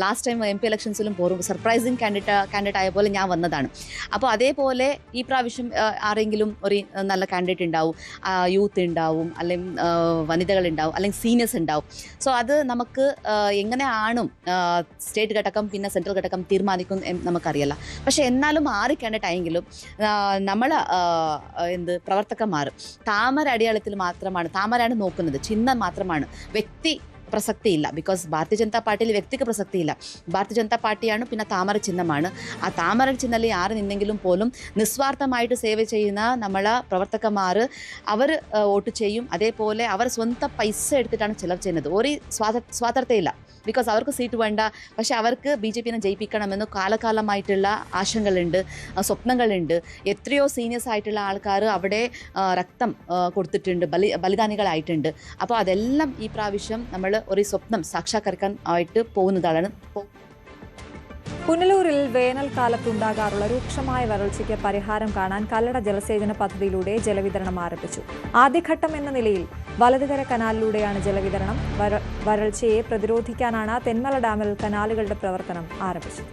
ലാസ്റ്റ് ടൈം MP ഇലക്ഷൻസിലും പോലും സർപ്രൈസിങ് കാൻഡിഡേറ്റ് ആയ പോലെ ഞാൻ വന്നതാണ്. അപ്പോൾ അതേപോലെ ഈ പ്രാവശ്യം ആരെങ്കിലും ഒരു നല്ല കാൻഡിഡേറ്റ് ഉണ്ടാവും, യൂത്ത് ഉണ്ടാവും, അല്ലെങ്കിൽ വനിതകളുണ്ടാവും, അല്ലെങ്കിൽ സീനിയേഴ്സ് ഉണ്ടാവും. സോ അത് നമുക്ക് എങ്ങനെയാണ് സ്റ്റേറ്റ് ഘടകം പിന്നെ സെൻട്രൽ ഘടകം തീരുമാനിക്കും നമുക്കറിയില്ല. പക്ഷേ എന്നാലും ആര് കാൻഡിഡേറ്റ് ആയെങ്കിലും നമ്മൾ പ്രവർത്തകന്മാർ താമര അടിയാളത്തിൽ മാത്രമാണ്, താമരയാണ് നോക്കുന്നത്, ചിഹ്നം മാത്രമാണ്, വ്യക്തി പ്രസക്തിയില്ല. ബിക്കോസ് ഭാരതീയ ജനതാ പാർട്ടിയിൽ വ്യക്തിക്ക് പ്രസക്തിയില്ല. ഭാരതീയ ജനതാ പാർട്ടിയാണ്, പിന്നെ താമര ചിഹ്നമാണ്. ആ താമര ചിഹ്നത്തിൽ ആര് നിന്നെങ്കിലും പോലും നിസ്വാർത്ഥമായിട്ട് സേവ ചെയ്യുന്ന നമ്മളെ പ്രവർത്തകന്മാർ അവർ വോട്ട് ചെയ്യും. അതേപോലെ അവർ സ്വന്തം പൈസ എടുത്തിട്ടാണ് ചിലവ് ചെയ്യുന്നത്. ഒരു സ്വാർത്ഥതയില്ല. ബിക്കോസ് അവർക്ക് സീറ്റ് വേണ്ട, പക്ഷേ അവർക്ക് BJPനെ ജയിപ്പിക്കണമെന്ന് കാലകാലമായിട്ടുള്ള ആശങ്കകളുണ്ട്, സ്വപ്നങ്ങളുണ്ട്. എത്രയോ സീനിയേഴ്സ് ആയിട്ടുള്ള ആൾക്കാർ അവിടെ രക്തം കൊടുത്തിട്ടുണ്ട്, ബലിദാനികളായിട്ടുണ്ട്. അപ്പോൾ അതെല്ലാം ഈ പ്രാവശ്യം നമ്മൾ ഒരു സ്വപ്നം സാക്ഷാത്കരിക്കാൻ ആയിട്ട് പോകുന്നതാണ്.
പുനലൂരിൽ വേനൽക്കാലത്തുണ്ടാകാറുള്ള രൂക്ഷമായ വരൾച്ചയ്ക്ക് പരിഹാരം കാണാൻ കല്ലട ജലസേചന പദ്ധതിയിലൂടെ ജലവിതരണം ആരംഭിച്ചു. ആദ്യഘട്ടം എന്ന നിലയിൽ വലതുകര കനാലിലൂടെയാണ് ജലവിതരണം. വരൾച്ചയെ പ്രതിരോധിക്കാനാണ് തെന്മല ഡാമിൽ കനാലുകളുടെ പ്രവർത്തനം ആരംഭിച്ചത്.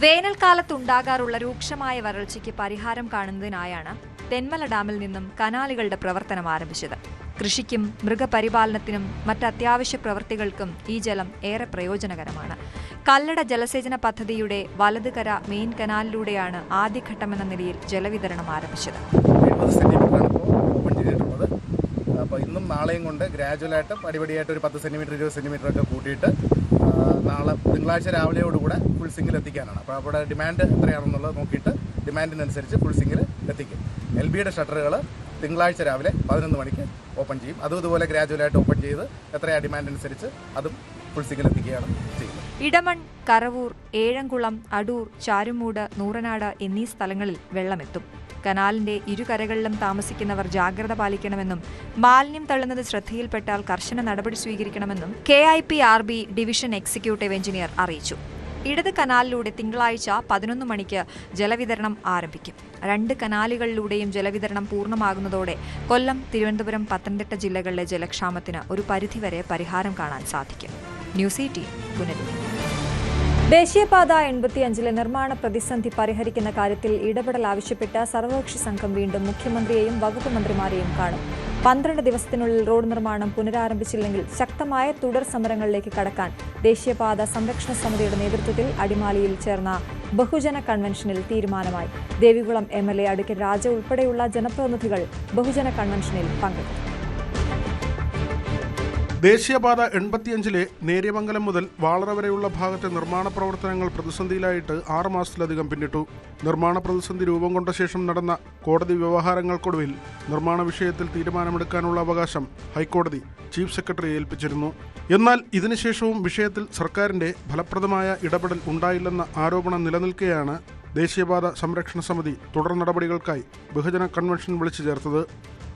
വേനൽക്കാലത്തുണ്ടാകാറുള്ള രൂക്ഷമായ വരൾച്ചയ്ക്ക് പരിഹാരം കാണുന്നതിനായാണ് തെന്മല ഡാമിൽ നിന്നും കനാലുകളുടെ പ്രവർത്തനം ആരംഭിച്ചത്. കൃഷിക്കും മൃഗപരിപാലനത്തിനും മറ്റ് അത്യാവശ്യ പ്രവൃത്തികൾക്കും ഈ ജലം ഏറെ പ്രയോജനകരമാണ്. കല്ലട ജലസേചന പദ്ധതിയുടെ വലതുകര മെയിൻ കനാലിലൂടെയാണ് ആദ്യഘട്ടമെന്ന നിലയിൽ ജലവിതരണം ആരംഭിച്ചത്.
70 സെന്റിമീറ്ററാണ് ഇപ്പോൾ ഓപ്പൺ ചെയ്തിട്ടുള്ളത്. അപ്പോൾ ഇന്നും നാളെയും കൊണ്ട് ഗ്രാജുവലായിട്ട് പടിപടിയായിട്ട് ഒരു 10 സെന്റിമീറ്റർ 20 സെന്റിമീറ്റർ ഒക്കെ കൂട്ടിയിട്ട് നാളെ തിങ്കളാഴ്ച രാവിലെയോടുകൂടെ ഫുൾ സിംഗിൽ എത്തിക്കാനാണ്. അപ്പോൾ അവിടെ ഡിമാൻഡ് എത്രയാണെന്നുള്ളത് നോക്കിയിട്ട് ഡിമാൻഡിനനുസരിച്ച് ഫുൾ സിംഗിൽ എത്തിക്കും. LBയുടെ ഷട്ടറുകൾ തിങ്കളാഴ്ച രാവിലെ 11 മണിക്ക് ഓപ്പൺ ചെയ്യും. അതും ഇതുപോലെ ഗ്രാജുവലായിട്ട് ഓപ്പൺ ചെയ്ത് എത്രയാണ് ഡിമാൻഡ് അനുസരിച്ച് അതും ഫുൾ സിംഗിൽ എത്തിക്കുകയാണ് ചെയ്യുന്നത്.
ഇടമൺ, കറവൂർ, ഏഴംകുളം, അടൂർ, ചാരുമൂട്, നൂറനാട് എന്നീ സ്ഥലങ്ങളിൽ വെള്ളമെത്തും. കനാലിന്റെ ഇരുകരകളിലും താമസിക്കുന്നവർ ജാഗ്രത പാലിക്കണമെന്നും മാലിന്യം തള്ളുന്നത് ശ്രദ്ധയിൽപ്പെട്ടാൽ കർശന നടപടി സ്വീകരിക്കണമെന്നും KIPRB ഡിവിഷൻ എക്സിക്യൂട്ടീവ് എഞ്ചിനീയർ അറിയിച്ചു. ഇടത് കനാലിലൂടെ തിങ്കളാഴ്ച 11 മണിക്ക് ജലവിതരണം ആരംഭിക്കും. 2 കനാലുകളിലൂടെയും ജലവിതരണം പൂർണ്ണമാകുന്നതോടെ കൊല്ലം, തിരുവനന്തപുരം, പത്തനംതിട്ട ജില്ലകളിലെ ജലക്ഷാമത്തിന് ഒരു പരിധിവരെ പരിഹാരം കാണാൻ സാധിക്കും. ന്യൂസ് 18 പുനലൂർ. ദേശീയപാത 85 നിർമ്മാണ പ്രതിസന്ധി പരിഹരിക്കുന്ന കാര്യത്തിൽ ഇടപെടൽ ആവശ്യപ്പെട്ട് സർവകക്ഷി സംഘം വീണ്ടും മുഖ്യമന്ത്രിയെയും വകുപ്പ് മന്ത്രിമാരെയും കാണും. 12 ദിവസത്തിനുള്ളിൽ റോഡ് നിർമ്മാണം പുനരാരംഭിച്ചില്ലെങ്കിൽ ശക്തമായ തുടർ സമരങ്ങളിലേക്ക് കടക്കാൻ ദേശീയപാത സംരക്ഷണ സമിതിയുടെ നേതൃത്വത്തിൽ അടിമാലിയിൽ ചേർന്ന ബഹുജന കൺവെൻഷനിൽ തീരുമാനമായി. ദേവികുളം MLA അഡ്വക്കേറ്റ് രാജ ഉൾപ്പെടെയുള്ള ജനപ്രതിനിധികൾ ബഹുജന കൺവെൻഷനിൽ പങ്കെടുത്തു.
ദേശീയപാത 85-ലെ നേര്യമംഗലം മുതൽ വാളറ വരെയുള്ള ഭാഗത്തെ നിർമ്മാണ പ്രവർത്തനങ്ങൾ പ്രതിസന്ധിയിലായിട്ട് 6 മാസത്തിലധികം പിന്നിട്ടു. നിർമ്മാണ പ്രതിസന്ധി രൂപം കൊണ്ട ശേഷം നടന്ന കോടതി വ്യവഹാരങ്ങൾക്കൊടുവിൽ നിർമ്മാണ വിഷയത്തിൽ തീരുമാനമെടുക്കാനുള്ള അവകാശം ഹൈക്കോടതി ചീഫ് സെക്രട്ടറിയെ ഏൽപ്പിച്ചിരുന്നു. എന്നാൽ ഇതിനുശേഷവും വിഷയത്തിൽ സർക്കാരിന്റെ ഫലപ്രദമായ ഇടപെടൽ ഉണ്ടായില്ലെന്ന ആരോപണം നിലനിൽക്കെയാണ് ദേശീയപാത സംരക്ഷണ സമിതി തുടർ നടപടികൾക്കായി ബഹുജന കൺവെൻഷൻ വിളിച്ചു ചേർത്തത്.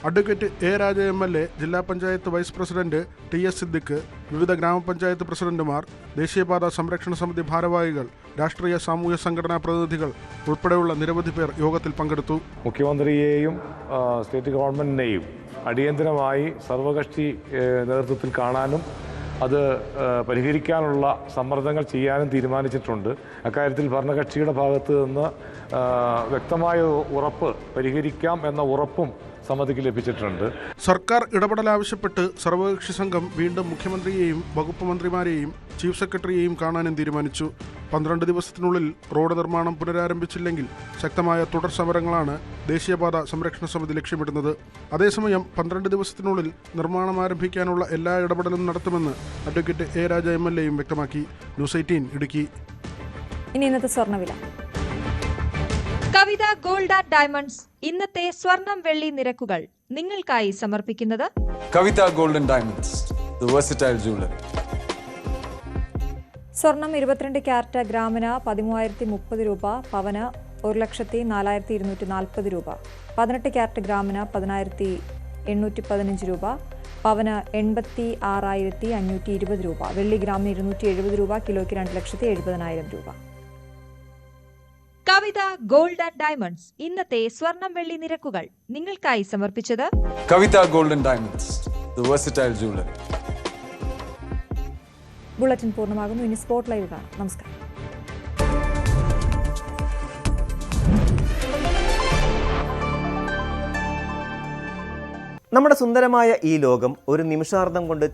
അഡ്വക്കേറ്റ് എ രാജ MLA, ജില്ലാ panchayat vice president TS Siddique, വിവിധ ഗ്രാമപഞ്ചായത്ത് പ്രസിഡന്റുമാർ, ദേശീയപാത സംരക്ഷണ സമിതി ഭാരവാഹികൾ, രാഷ്ട്രീയ സാമൂഹ്യ സംഘടനാ പ്രതിനിധികൾ ഉൾപ്പെടെയുള്ള നിരവധി പേർ യോഗത്തിൽ പങ്കെടുത്തു.
മുഖ്യമന്ത്രിയെയും സ്റ്റേറ്റ് ഗവൺമെന്റിനെയും അടിയന്തരമായി സർവകക്ഷി നേതൃത്വത്തിൽ കാണാനും അത് പരിഹരിക്കാനുള്ള സമ്മർദ്ദങ്ങൾ ചെയ്യാനും തീരുമാനിച്ചിട്ടുണ്ട്. അക്കാര്യത്തിൽ ഭരണകക്ഷിയുടെ ഭാഗത്ത് നിന്ന് വ്യക്തമായ ഉറപ്പ്, പരിഹരിക്കാം എന്ന ഉറപ്പും സമിതിക്ക് ലഭിച്ചിട്ടുണ്ട്.
സർക്കാർ ഇടപെടൽ ആവശ്യപ്പെട്ട് സർവകക്ഷി സംഘം വീണ്ടും മുഖ്യമന്ത്രിയെയും വകുപ്പ് മന്ത്രിമാരെയും ചീഫ് സെക്രട്ടറിയെയും കാണാനും തീരുമാനിച്ചു. 12 ദിവസത്തിനുള്ളിൽ റോഡ് നിർമ്മാണം പുനരാരംഭിച്ചില്ലെങ്കിൽ ശക്തമായ തുടർ സമരങ്ങളാണ് ദേശീയപാത സംരക്ഷണ സമിതി ലക്ഷ്യമിടുന്നത്. അതേസമയം 12 ദിവസത്തിനുള്ളിൽ നിർമ്മാണം ആരംഭിക്കാനുള്ള എല്ലാ ഇടപെടലും നടത്തുമെന്ന് അഡ്വക്കേറ്റ് എ രാജ MLAയും വ്യക്തമാക്കി. ന്യൂസ് 18 ഇടുക്കി.
ഇനി ഇന്നത്തെ സ്വർണ്ണവില. കവിത ഗോൾഡ് ആൻഡ് ഡയമണ്ട്സ് ഇന്നത്തെ സ്വർണം വെള്ളി നിരക്കുകൾ നിങ്ങൾക്കായി സമർപ്പിക്കുന്നത്
Kavitha gold and diamonds, the versatile jewellery.
സ്വർണം 22 ക്യാരറ്റ് ഗ്രാമിന് 13,030 രൂപ, പവന് 1,04,240 രൂപ. 18 ക്യാരറ്റ് ഗ്രാമിന് 10,815 രൂപ, പവന് 86,520 രൂപ. വെള്ളി ഗ്രാമിന് 270 രൂപ, കിലോയ്ക്ക് 2,70,000 രൂപ. കവിത ഗോൾഡ് ആൻഡ് ഡയമണ്ട്സ് ഇന്നത്തെ സ്വർണം വെള്ളി നിരക്കുകൾ നിങ്ങൾക്കായി സമർപ്പിച്ചത്
Kavitha gold and diamonds, the versatile jewellery.
Bulletin പൂർണ്ണമാകുന്നു. ഇനി സ്പോട്ട് ലൈവ് കാണാം. നമസ്കാരം.
നമ്മുടെ സുന്ദരമായ ഈ ലോകം ഒരു നിമിഷാർദ്ധം കൊണ്ട്